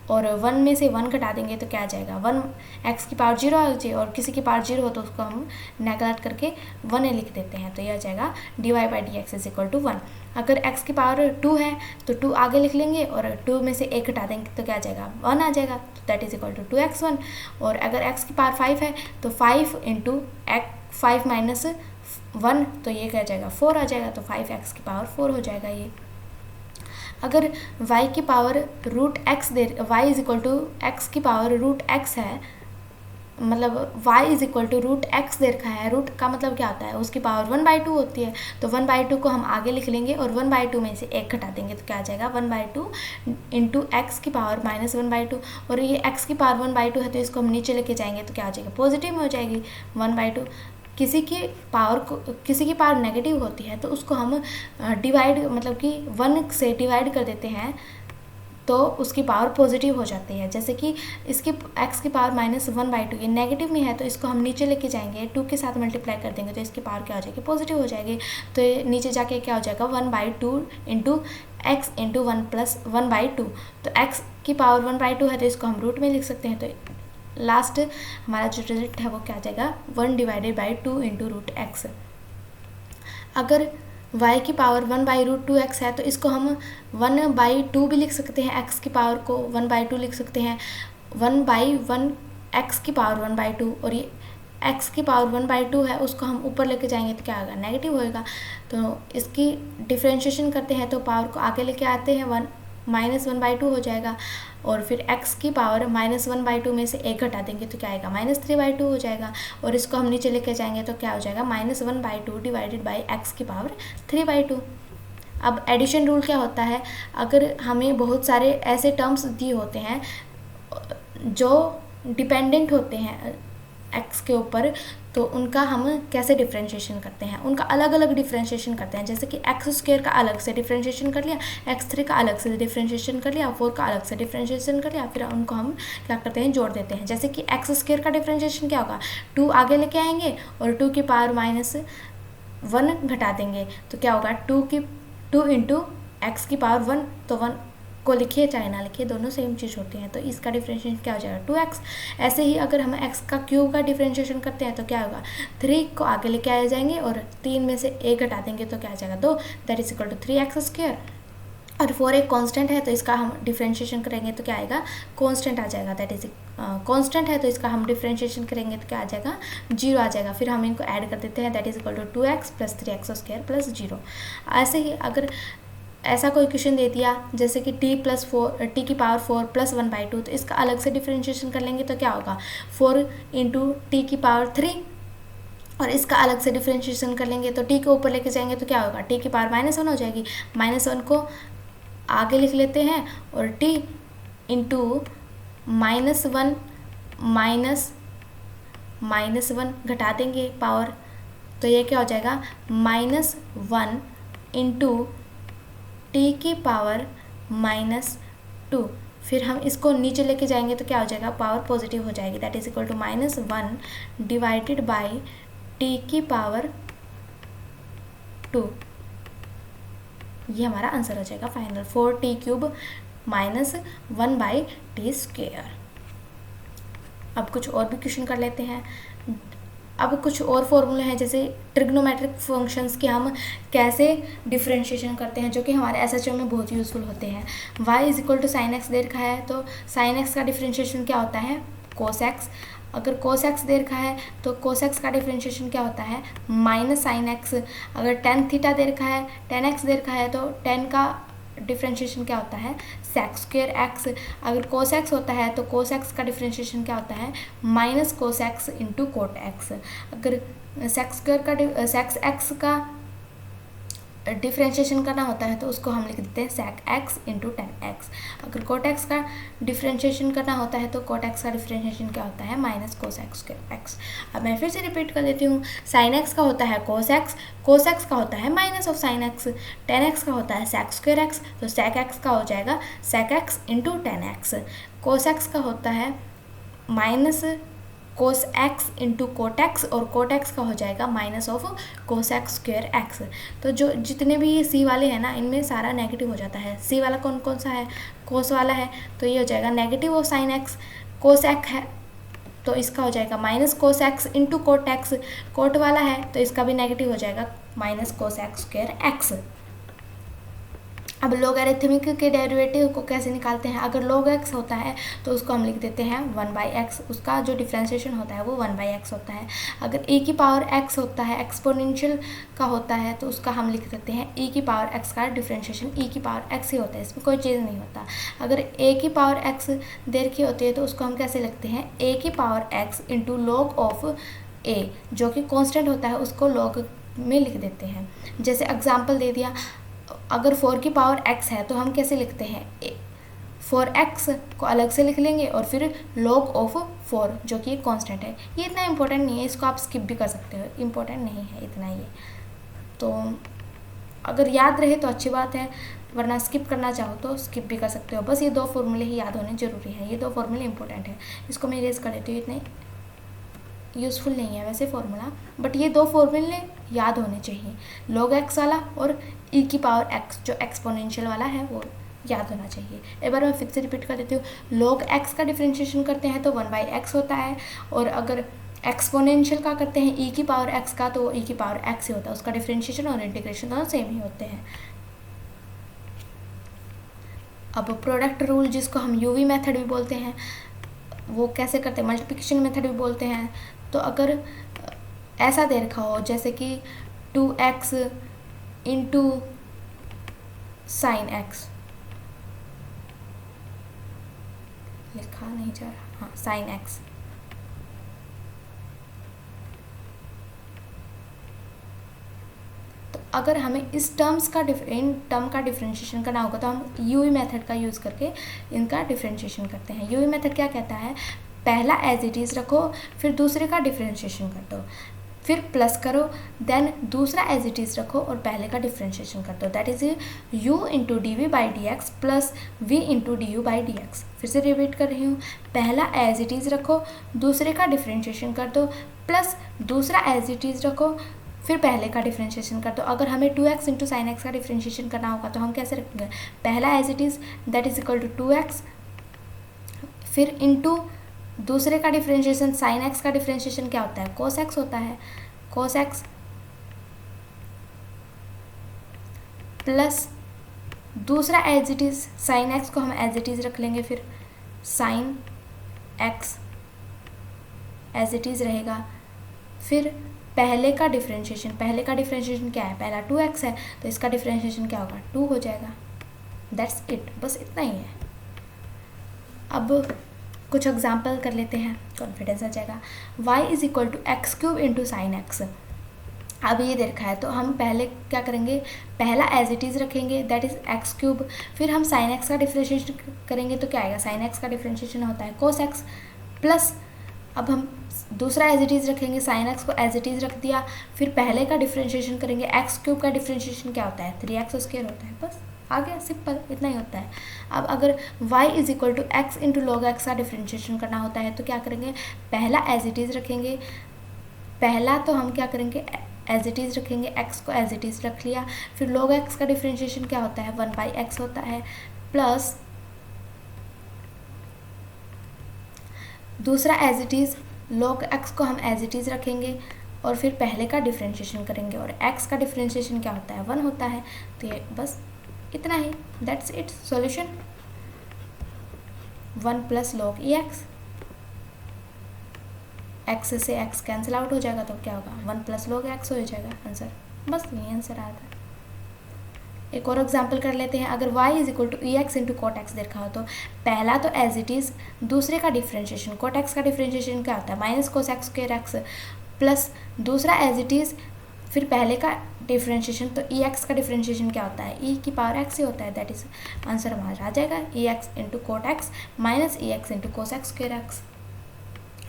और 1 में से 1 घटा देंगे तो क्या आ जाएगा 1 x की पावर 0 आ जाए, और किसी की पावर 0 हो तो उसको हम नेगलेक्ट करके 1 लिख देते हैं, तो यह आ जाएगा dy/dx इज इक्वल टू 1। अगर x की पावर 2 है तो 2 आगे लिख लेंगे और 2 में से 1 घटा देंगे तो क्या आ जाएगा 1 आ जाएगा, तो that is equal to 2x1। और अगर x की पावर 5 है तो 5 इंटू 5 माइनस 1 तो ये क्या आ जाएगा 4 आ जाएगा, तो 5x की पावर 4 हो जाएगा ये। अगर y की पावर रूट एक्स दे y is equal to x की पावर रूट एक्स है, मतलब y is equal to root x दे रखा है, रूट का मतलब क्या होता है उसकी पावर 1/2 होती है, तो 1/2 को हम आगे लिख लेंगे और 1/2 में से 1 घटा देंगे तो क्या आ जाएगा 1/2 इंटू एक्स की पावर माइनस 1/2, और ये x की पावर 1/2 है तो इसको हम नीचे लेके जाएंगे तो क्या आ जाएगा पॉजिटिव में हो जाएगी 1/2। किसी की पावर नेगेटिव होती है तो उसको हम डिवाइड मतलब कि 1 से डिवाइड कर देते हैं तो उसकी पावर पॉजिटिव हो जाती है। जैसे कि इसकी x की पावर माइनस 1/2 ये नेगेटिव में है तो इसको हम नीचे लेके जाएंगे 2 के साथ मल्टीप्लाई कर देंगे तो इसकी पावर क्या हो जाएगी पॉजिटिव हो जाएगी, तो ये नीचे जाके क्या हो जाएगा 1/2 इंटू एक्स इंटू 1 प्लस 1/2, तो x की पावर 1/2 है तो इसको हम रूट में लिख सकते हैं, तो लास्ट हमारा जो रिजल्ट है वो क्या आ जाएगा 1/2 इंटू रूट एक्स। अगर y की पावर 1/√2x है तो इसको हम 1/2 भी लिख सकते हैं, x की पावर को 1/2 लिख सकते हैं, 1/1 x की पावर 1/2, और ये x की पावर 1/2 है उसको हम ऊपर लेके जाएंगे तो क्या होगा नेगेटिव होएगा, तो इसकी डिफ्रेंशिएशन करते हैं तो पावर को आगे लेके आते हैं -1/2 हो जाएगा, और फिर x की पावर -1/2 में से 1 घटा देंगे तो क्या आएगा -3/2 हो जाएगा, और इसको हम नीचे लेके जाएंगे तो क्या हो जाएगा -1/2 डिवाइडेड बाई x की पावर 3/2। अब एडिशन रूल क्या होता है, अगर हमें बहुत सारे ऐसे टर्म्स दिए होते हैं जो डिपेंडेंट होते हैं x के ऊपर, तो उनका हम कैसे डिफ्रेंशिएशन करते हैं, उनका अलग अलग डिफ्रेंशिएशन करते हैं। जैसे कि x² का अलग से डिफ्रेंशिएशन कर लिया, x3 का अलग से डिफ्रेंशिएशन कर लिया, 4 का अलग से डिफ्रेंशिएशन कर लिया, फिर उनको हम क्या करते हैं जोड़ देते हैं। जैसे कि x² का डिफ्रेंशिएशन क्या होगा 2 आगे लेके आएंगे और 2 की पावर -1 घटा देंगे तो क्या होगा 2 इंटू एक्स की पावर 1, तो 1 को लिखिए चाहे ना लिखिए दोनों सेम चीज़ होती हैं, तो इसका डिफरेंशिएशन क्या हो जाएगा 2x। ऐसे ही अगर हम x का क्यूब का डिफरेंशिएशन करते हैं तो क्या होगा 3 को आगे लेके आ जाएंगे और 3 में से 1 घटा देंगे तो क्या आ जाएगा 2, that is equal to 3x²। और 4 एक कांस्टेंट है तो इसका हम डिफरेंशिएशन करेंगे तो क्या आएगा कांस्टेंट आ जाएगा, दैट इज कांस्टेंट है तो इसका हम डिफरेंशिएशन करेंगे तो क्या आ जाएगा 0 आ जाएगा। फिर हम इनको ऐड कर देते हैं, that is equal to 2x + 3x² + 0। ऐसे ही अगर ऐसा कोई क्वेश्चन दे दिया जैसे कि t की पावर 4 + 1/2, तो इसका अलग से डिफरेंशिएशन कर लेंगे तो क्या होगा 4 इंटू t की पावर 3, और इसका अलग से डिफरेंशिएशन कर लेंगे तो t को ऊपर लेके जाएंगे तो क्या होगा t की पावर -1 हो जाएगी, -1 को आगे लिख लेते हैं और t इंटू -1 -1 घटा देंगे पावर, तो ये क्या हो जाएगा -1 इंटू t की पावर -2। फिर हम इसको नीचे लेके जाएंगे तो क्या हो जाएगा पावर पॉजिटिव हो जाएगी, that is equal to -1 divided by t की पावर 2। ये हमारा आंसर हो जाएगा फाइनल 4t³ - 1/t²। अब कुछ और भी क्वेश्चन कर लेते हैं। अब कुछ और फॉर्मूले हैं जैसे ट्रिग्नोमेट्रिक फंक्शंस के हम कैसे डिफरेंशिएशन करते हैं, जो कि हमारे SHO में बहुत यूज़फुल होते हैं। y = sin x दे रखा है तो sin x का डिफरेंशिएशन क्या होता है cos x। अगर cos x दे रखा है तो cos x का डिफरेंशिएशन क्या होता है -sin x। अगर tan थीटा दे रखा है tan x दे रखा है तो tan का डिफरेंशिएशन क्या होता है sec² x। अगर cos x होता है तो cos x का डिफरेंशिएशन क्या होता है -cos x into cot x। अगर sec x का डिफरेंशिएशन करना होता है तो उसको हम लिख देते हैं sec x into tan x। अगर cot x का डिफरेंशिएशन करना होता है तो cot x का डिफरेंशिएशन क्या होता है -cos x। अब मैं फिर से रिपीट कर देती हूँ, sin x का होता है cos x का होता है -sin x, tan x का होता है sec² x, तो sec x का हो जाएगा sec x into tan x, cos x का होता है cos x into cot x, और कोट एक्स का हो जाएगा minus of cos x square x. तो जो जितने भी ये सी वाले हैं ना, इनमें सारा नेगेटिव हो जाता है। सी वाला कौन कौन सा है, कोस वाला है, तो ये हो जाएगा negative of sine x. Cos x है तो इसका हो जाएगा minus cos x into cot x, cot वाला है तो इसका भी नेगेटिव हो जाएगा minus cos x square x. अब लॉगरिथमिक के डेरिवेटिव को कैसे निकालते हैं, अगर log x होता है तो उसको हम लिख देते हैं 1/x, उसका जो डिफ्रेंशिएशन होता है वो 1/x होता है। अगर e की पावर x होता है, एक्सपोनेंशियल का होता है, तो उसका हम लिख देते हैं e की पावर x का डिफ्रेंशिएशन e की पावर x ही होता है, इसमें कोई चीज़ नहीं होता। अगर a की पावर x दे रखी होती है तो उसको हम कैसे लिखते हैं, a की power x into log of a, जो कि कॉन्स्टेंट होता है उसको log में लिख देते हैं। जैसे एग्जाम्पल दे दिया, अगर 4 की पावर x है तो हम कैसे लिखते हैं, 4x को अलग से लिख लेंगे और फिर log ऑफ 4 जो कि कांस्टेंट है। ये इतना इम्पोर्टेंट नहीं है, इसको आप स्किप भी कर सकते हो, इम्पोर्टेंट नहीं है इतना ही। तो अगर याद रहे तो अच्छी बात है, वरना स्किप करना चाहो तो स्किप भी कर सकते हो। बस ये 2 फॉर्मूले ही याद होने ज़रूरी है, ये 2 फॉर्मूले इंपॉर्टेंट है। इसको मैं इरेज कर देती हूँ, इतने यूज़फुल नहीं है वैसे फॉर्मूला, बट ये 2 फॉर्मूले याद होने चाहिए, log x वाला और e की पावर x जो एक्सपोनेंशियल वाला है वो याद होना चाहिए। एक बार मैं फिर से रिपीट कर देती हूँ, log x का डिफ्रेंशिएशन करते हैं तो 1/x होता है, और अगर एक्सपोनेंशियल का करते हैं e की पावर x का तो वो e की पावर x ही होता है, उसका डिफ्रेंशिएशन और इंटीग्रेशन दोनों सेम ही होते हैं। अब प्रोडक्ट रूल जिसको हम यूवी मेथड भी बोलते हैं वो कैसे करते हैं, मल्टीप्लिकेशन मेथड भी बोलते हैं। तो अगर ऐसा दे रखा हो जैसे कि 2x इंटू साइन एक्स, लिखा नहीं जा रहा, हाँ साइन एक्स, तो अगर हमें इस इन टर्म का डिफरेंशिएशन करना होगा तो हम यूवी मेथड का यूज़ करके इनका डिफरेंशिएशन करते हैं। यूवी मेथड क्या कहता है, पहला एज इट इज़ रखो, फिर दूसरे का डिफरेंशिएशन कर दो, फिर प्लस करो, देन दूसरा एज इट इज़ रखो और पहले का डिफरेंशिएशन कर दो। That is u into d v by d x plus v into d u by d x. फिर से रिपीट कर रही हूँ, पहला एज इट इज़ रखो, दूसरे का डिफरेंशिएशन कर दो, प्लस दूसरा एज इट इज़ रखो, फिर पहले का डिफरेंशिएशन कर दो। अगर हमें 2x इंटू साइन एक्स का डिफरेंशिएशन करना होगा तो हम कैसे रखेंगे, पहला as it is that is equal to 2x, फिर इंटू दूसरे का डिफरेंशिएशन, साइन एक्स का डिफरेंशिएशन क्या होता है, कोस एक्स होता है, कोस एक्स प्लस दूसरा as it is, sine x को हम एज इट इज़ रख लेंगे, फिर sine x as it is रहेगा, फिर पहले का डिफरेंशिएशन, पहले का डिफरेंशिएशन क्या है, पहला 2x है तो इसका डिफरेंशिएशन क्या होगा, 2 हो जाएगा। दैट्स इट, बस इतना ही है। अब कुछ एग्जाम्पल कर लेते हैं, कॉन्फिडेंस आ जाएगा। y is equal to x cube into sine x, अब ये देखा है तो हम पहले क्या करेंगे, पहला एज इट इज़ रखेंगे दैट इज़ एक्स क्यूब, फिर हम साइन एक्स का डिफरेंशिएशन करेंगे तो क्या आएगा, साइन एक्स का डिफरेंशिएशन होता है कोस एक्स, प्लस अब हम दूसरा एज इट इज़ रखेंगे, साइन एक्स को एज इट इज़ रख दिया, फिर पहले का डिफरेंशिएशन करेंगे, एक्स क्यूब का डिफरेंशिएशन क्या होता है, 3x स्क्वायर होता है। बस आ गया, सिंपल, इतना ही होता है। अब अगर y is equal to x into log x का डिफरेंशिएशन करना होता है तो क्या करेंगे, पहला एज इट इज़ रखेंगे, पहला तो हम क्या करेंगे एज इट इज़ रखेंगे, x को एज इट इज़ रख लिया, फिर log x का डिफरेंशिएशन क्या होता है, 1/x होता है, प्लस दूसरा as it is log x को हम एज इट इज़ रखेंगे और फिर पहले का डिफरेंशिएशन करेंगे और x का डिफरेंशिएशन क्या होता है, 1 होता है। तो ये बस इतना ही, that's it solution. 1 plus log ex, x से x कैंसिल आउट हो जाएगा तो क्या होगा, 1 प्लस log x हो जाएगा आंसर। बस ये आंसर आया था। एक और एग्जाम्पल कर लेते हैं, अगर y is equal to e x into cot x देखा हो तो पहला तो एज इट इज़, दूसरे का डिफरेंशिएशन, कोट एक्स का डिफरेंशिएशन क्या होता है, minus cos x square x, plus दूसरा एज इट इज़, फिर पहले का डिफरेंशिएशन, तो ई एक्स का डिफरेंशिएशन क्या होता है, ई की पावर एक्स ही होता है। दैट इज आंसर हमारा आ जाएगा e x into cot x minus e x into cos x square x.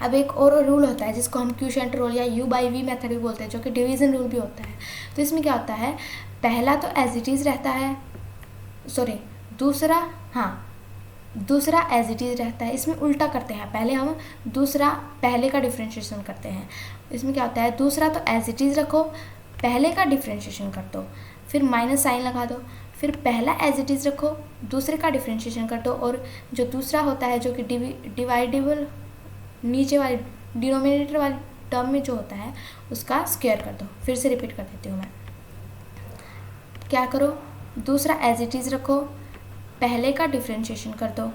अब एक और रूल होता है जिसको हम क्यूशेंट रूल या u बाई वी मेथड भी बोलते हैं, जो कि डिवीज़न रूल भी होता है। तो इसमें क्या होता है, पहला तो एज इट इज़ रहता है, सॉरी दूसरा, हाँ दूसरा एज इट इज़ रहता है। इसमें उल्टा करते हैं, पहले हम दूसरा पहले का डिफ्रेंशिएशन करते हैं। इसमें क्या होता है, दूसरा तो एज इट इज़ रखो, पहले का डिफ्रेंशिएशन कर दो, फिर माइनस साइन लगा दो, फिर पहला एज इट इज़ रखो, दूसरे का डिफ्रेंशिएशन कर दो, और जो दूसरा होता है जो कि डिवाइडेबल नीचे वाली डिनोमिनेटर वाली टर्म में जो होता है उसका स्क्वायर कर दो। फिर से रिपीट कर देती हूँ मैं। क्या करो, दूसरा एज इट इज़ रखो, पहले का डिफ्रेंशिएशन कर दो,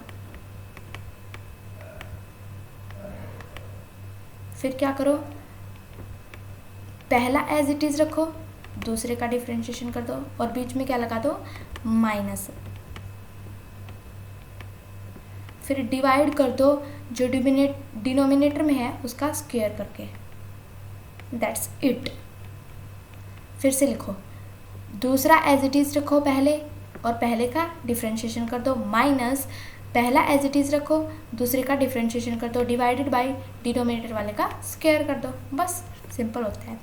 फिर क्या करो, पहला एज इट इज़ रखो, दूसरे का डिफ्रेंशिएशन कर दो, और बीच में क्या लगा दो, माइनस। फिर डिवाइड कर दो जो डिनोमिनेटर में है उसका स्क्वायर करके, दैट्स इट। फिर से लिखो, दूसरा एज इट इज़ रखो पहले, और पहले का डिफ्रेंशिएशन कर दो, माइनस पहला एज इट इज़ रखो, दूसरे का डिफ्रेंशिएशन कर दो, डिवाइडेड बाय डिनोमिनेटर वाले का स्क्वायर कर दो। बस सिंपल होता है।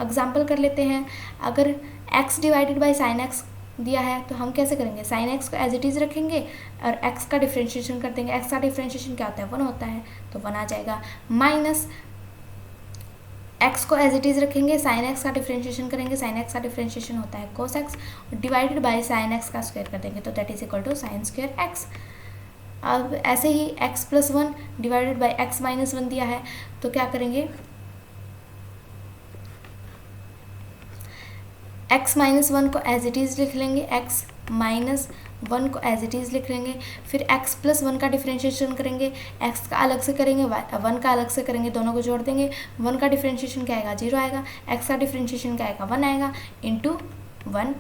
एग्जाम्पल कर लेते हैं। अगर x divided by sine x दिया है तो हम कैसे करेंगे, साइन x को एज इट इज़ रखेंगे और x का डिफ्रेंशिएशन कर देंगे। x का डिफ्रेंशिएशन क्या होता है, 1 होता है, तो 1 आ जाएगा। माइनस x को एज इट इज़ रखेंगे, साइन x का डिफ्रेंशिएशन करेंगे, साइन x का डिफ्रेंशिएशन होता है cos x, divided by sine x का स्क्वायर कर देंगे, तो that is equal to sine square x। अब ऐसे ही x प्लस 1 डिवाइडेड बाय x माइनस 1 दिया है तो क्या करेंगे, x माइनस 1 को एज इट इज़ लिख लेंगे, x माइनस 1 को एज इट इज़ लिख लेंगे, फिर x प्लस 1 का डिफ्रेंशिएशन करेंगे, x का अलग से करेंगे, 1 का अलग से करेंगे, दोनों को जोड़ देंगे। 1 का डिफ्रेंशिएशन क्या आएगा, 0 आएगा, x का डिफ्रेंशिएशन क्या आएगा, 1 आएगा, इंटू 1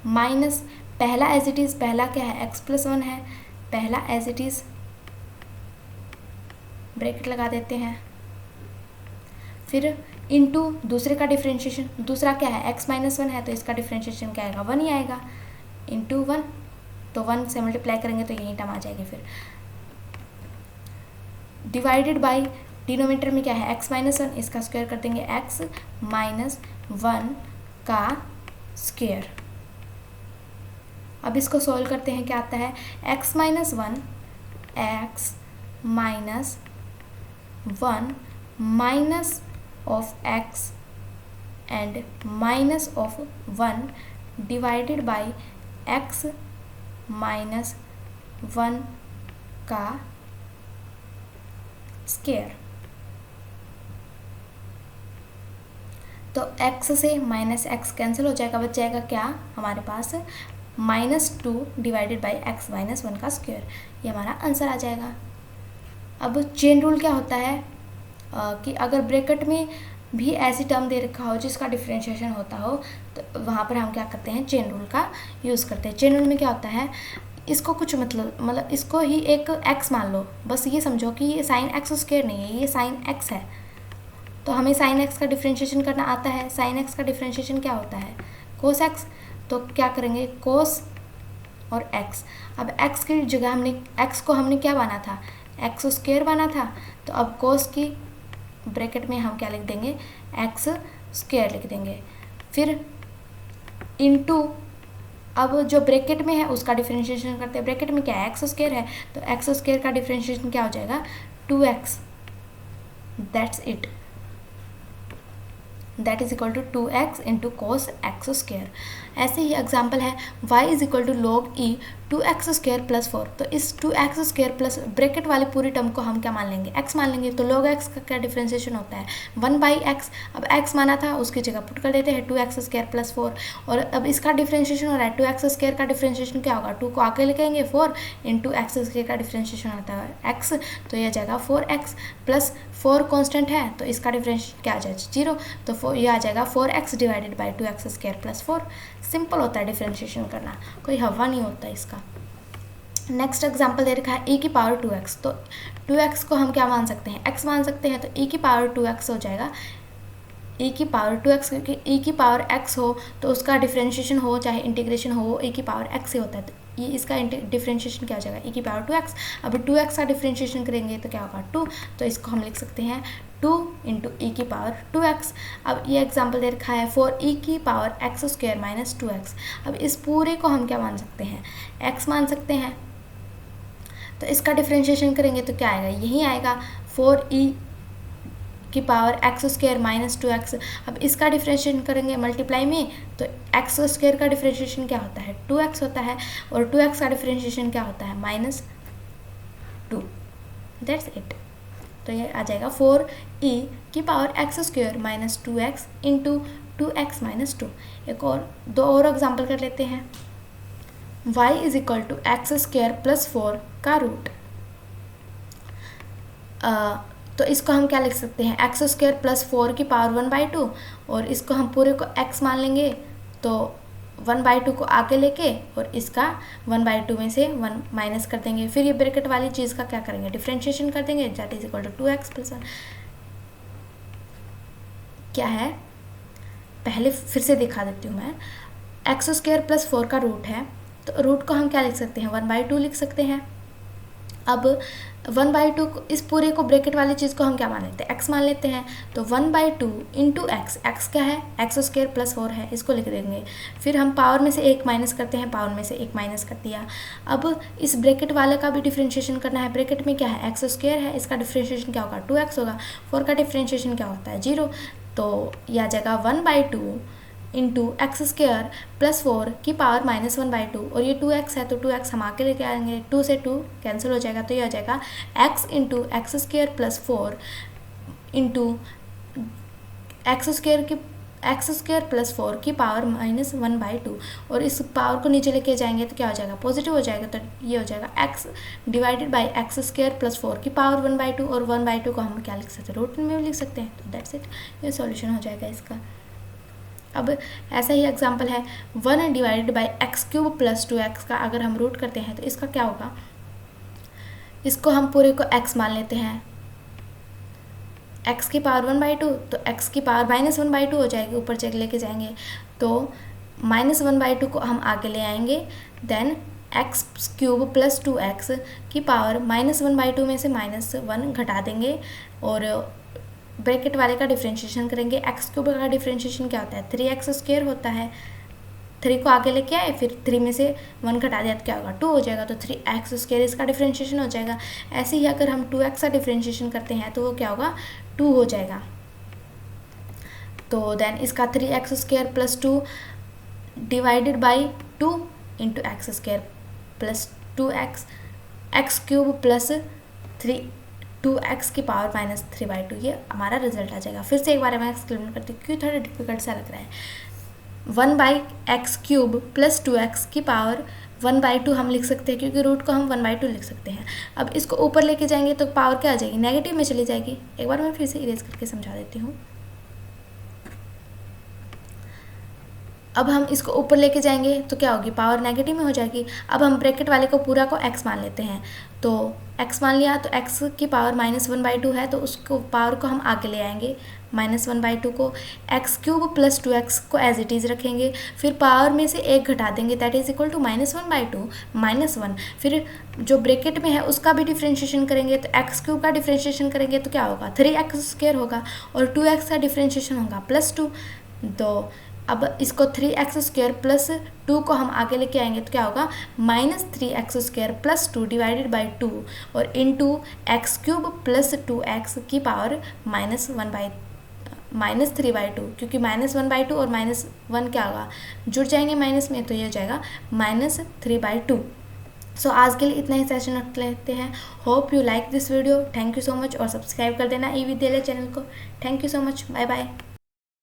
माइनस पहला एज इट इज़, पहला क्या है, x प्लस 1 है, पहला एज इट इज़ ब्रैकेट लगा देते हैं, फिर इंटू दूसरे का डिफ्रेंशिएशन, दूसरा क्या है, x माइनस 1 है तो इसका डिफ्रेंशिएशन क्या आएगा, 1 ही आएगा, इंटू 1, तो 1 से मल्टीप्लाई करेंगे तो यही टर्म आ जाएगी। फिर डिवाइडेड बाय डिनोमिनेटर में क्या है, x माइनस 1, इसका स्क्वायर कर देंगे, x माइनस 1 का स्क्वायर। अब इसको सॉल्व करते हैं, क्या आता है, x minus 1, x minus 1 minus of x and minus of 1 divided by x minus 1 का स्क्वायर। तो x से माइनस x कैंसिल हो जाएगा, बच जाएगा क्या हमारे पास, -2 डिवाइडेड बाई x माइनस 1 का स्क्वायर। ये हमारा आंसर आ जाएगा। अब चेन रूल क्या होता है कि अगर ब्रैकेट में भी ऐसी टर्म दे रखा हो जिसका डिफ्रेंशिएशन होता हो तो वहाँ पर हम क्या करते हैं, चेन रूल का यूज़ करते हैं। चेन रूल में क्या होता है, इसको कुछ मतलब इसको ही एक x मान लो, बस ये समझो कि ये साइन x स्क्वायर नहीं है, ये साइन x है, तो हमें साइन x का डिफ्रेंशिएशन करना आता है। साइन x का डिफ्रेंशिएशन क्या होता है, कोस x, तो क्या करेंगे, कोस और x। अब x की जगह हमने x को हमने क्या माना था, x स्क्वायर माना था, तो अब कोस की ब्रैकेट में हम क्या लिख देंगे, x स्क्वायर लिख देंगे, फिर इनटू अब जो ब्रैकेट में है उसका डिफरेंशिएशन करते हैं। ब्रैकेट में क्या है, एक्स स्क्वायर है, तो एक्स स्क्वायर का डिफरेंशिएशन क्या हो जाएगा, 2x, that's it, that is equal to 2x into cos x square. ऐसे ही एग्जाम्पल है y is equal to log e 2x square plus 4, तो इस 2x स्क्वायर प्लस ब्रैकेट वाली पूरी टर्म को हम क्या मान लेंगे, x मान लेंगे। तो log x का क्या डिफ्रेंशिएशन होता है, 1/x। अब x माना था उसकी जगह पुट कर देते हैं 2x स्क्वायर प्लस 4, और अब इसका डिफ्रेंशिएशन हो रहा है 2x स्क्वायर का डिफ्रेंशिएशन क्या होगा, 2 को आगे लिखेंगे 4 इंटू एक्स स्क्वायर का डिफ्रेंशिएशन होता है x, तो यह जाएगा 4x प्लस 4 कॉन्स्टेंट है तो इसका डिफरेंशिएशन क्या आ जाएगा 0, तो ये आ जाएगा 4x divided by 2x square plus 4। Simple होता है डिफरेंशिएशन करना, कोई हवा नहीं होता इसका। नेक्स्ट एग्जांपल दे रखा है e की पावर 2x, तो 2x को हम क्या मान सकते हैं, x मान सकते हैं, तो e की पावर 2x हो जाएगा e की पावर 2x, क्योंकि e की पावर x हो तो उसका डिफ्रेंशिएशन हो चाहे इंटीग्रेशन हो e की पावर x से होता है, तो ये इसका डिफ्रेंशिएशन क्या हो जाएगा e की पावर 2x। अब 2x का डिफ्रेंशिएशन करेंगे तो क्या होगा 2, तो इसको हम लिख सकते हैं 2 इंटू ई की पावर 2x। अब ये एग्जाम्पल दे रखा है फॉर ई की power x square minus 2x। अब इस पूरे को हम क्या मान सकते हैं, x मान सकते हैं, तो इसका डिफ्रेंशिएशन करेंगे तो क्या आएगा, यही आएगा फॉर ई की power x square minus 2x। अब इसका डिफ्रेंशिएशन करेंगे मल्टीप्लाई में, तो x स्क्वायर का डिफ्रेंशिएशन क्या होता है 2x होता है, और 2x का डिफ्रेंशिएशन क्या होता है -2। That's it. तो ये आ जाएगा 4e की power x square minus 2x into 2x minus 2। एक और दो और एग्जाम्पल कर लेते हैं। y is equal to x square plus 4 का रूट। तो इसको हम क्या लिख सकते हैं, एक्स स्क्वायर प्लस 4 की पावर 1/2, और इसको हम पूरे को x मान लेंगे तो 1/2 को आगे लेके और इसका 1/2 में से 1 माइनस कर देंगे। फिर ये ब्रैकेट वाली चीज़ का क्या करेंगे, डिफ्रेंशिएशन कर देंगे, that is equal to 2x plus 1। क्या है, पहले फिर से दिखा देती हूँ मैं। एक्स स्क्वायर प्लस 4 का रूट है, तो रूट को हम क्या लिख सकते हैं 1/2 लिख सकते हैं। अब 1/2 को, इस पूरे को ब्रैकेट वाली चीज़ को हम क्या मान लेते हैं, x मान लेते हैं, तो 1/2 इंटू एक्स, एक्स क्या है एक्स स्क्वायर प्लस 4 है, इसको लिख देंगे। फिर हम पावर में से 1 माइनस करते हैं, पावर में से 1 माइनस कर दिया। अब इस ब्रैकेट वाले का भी डिफ्रेंशिएशन करना है, ब्रैकेट में क्या है एक्स स्क्वायर है, इसका डिफ्रेंशिएशन क्या होगा 2x होगा, 4 का डिफ्रेंशिएशन क्या होता है 0, तो यह आ जाएगा 1/2 इंटू एक्स स्क्वायर प्लस 4 की पावर -1/2, और ये 2x है तो 2x हम आके लेके आएंगे, 2 से 2 कैंसिल हो जाएगा, तो ये आ जाएगा x into x square plus 4 into x square plus 4 की पावर -1/2, और इस पावर को नीचे लेके जाएंगे तो क्या हो जाएगा पॉजिटिव हो जाएगा, तो ये हो जाएगा x divided by x square plus 4 की पावर 1/2, और 1/2 को हम क्या लिख सकते हैं रूट में भी लिख सकते हैं, तो दैट्स इट, ये सॉल्यूशन हो जाएगा इसका। अब ऐसा ही एग्जाम्पल है 1 divided by x cube plus 2x का अगर हम रूट करते हैं तो इसका क्या होगा, इसको हम पूरे को x मान लेते हैं, x की पावर 1/2, तो x की पावर -1/2 हो जाएगी, ऊपर चेक लेके जाएंगे तो -1/2 को हम आगे ले आएंगे, then x cube plus 2x की पावर -1/2 में से -1 घटा देंगे, और ब्रैकेट वाले का डिफ्रेंशिएशन करेंगे। एक्स क्यूब का डिफ्रेंशिएशन क्या होता है 3x स्क्वायर होता है, 3 को आगे लेके आए, फिर 3 में से 1 घटा दिया तो क्या होगा 2 हो जाएगा, तो 3x स्क्वायर इसका डिफ्रेंशिएशन हो जाएगा। ऐसे ही अगर हम 2x का डिफ्रेंशिएशन करते हैं तो वो क्या होगा 2 हो जाएगा, तो देन इसका 3x square plus 2 divided by 2 into x square plus 2x, x cube plus 2x की पावर -3/2, ये हमारा रिजल्ट आ जाएगा। फिर से एक बार मैं एक्सप्लेन करती हूँ क्यों थोड़ा डिफिकल्ट सा लग रहा है। 1/x क्यूब प्लस 2x की पावर 1/2 हम लिख सकते हैं, क्योंकि रूट को हम 1/2 लिख सकते हैं। अब इसको ऊपर लेके जाएंगे तो पावर क्या आ जाएगी नेगेटिव में चली जाएगी। एक बार मैं फिर से इरेज करके समझा देती हूँ। अब हम इसको ऊपर लेके जाएंगे तो क्या होगी पावर नेगेटिव में हो जाएगी। अब हम ब्रैकेट वाले को पूरा को x मान लेते हैं, तो x मान लिया तो x की पावर -1/2 है, तो उसको पावर को हम आगे ले आएंगे, -1/2 को x क्यूब प्लस 2x को एज इट इज़ रखेंगे, फिर पावर में से 1 घटा देंगे, दैट इज इक्वल टू -1/2 -1। फिर जो ब्रैकेट में है उसका भी डिफ्रेंशिएशन करेंगे, तो x क्यूब का डिफ्रेंशिएशन करेंगे तो क्या होगा 3x स्क्वायर होगा, और 2x का डिफ्रेंशिएशन होगा +2। तो अब इसको 3x स्क्वायर प्लस 2 को हम आगे लेके आएंगे तो क्या होगा -3x square plus 2 divided by 2, और into x cube plus 2x की पावर -3/2, क्योंकि -1/2 और -1 क्या होगा जुड़ जाएंगे माइनस में, तो ये हो जाएगा -3/2। सो आज के लिए इतना ही सेशन रख लेते हैं। Hope you like this video, thank you so much, और सब्सक्राइब कर देना ई विद्यालय चैनल को। Thank you so much, bye bye.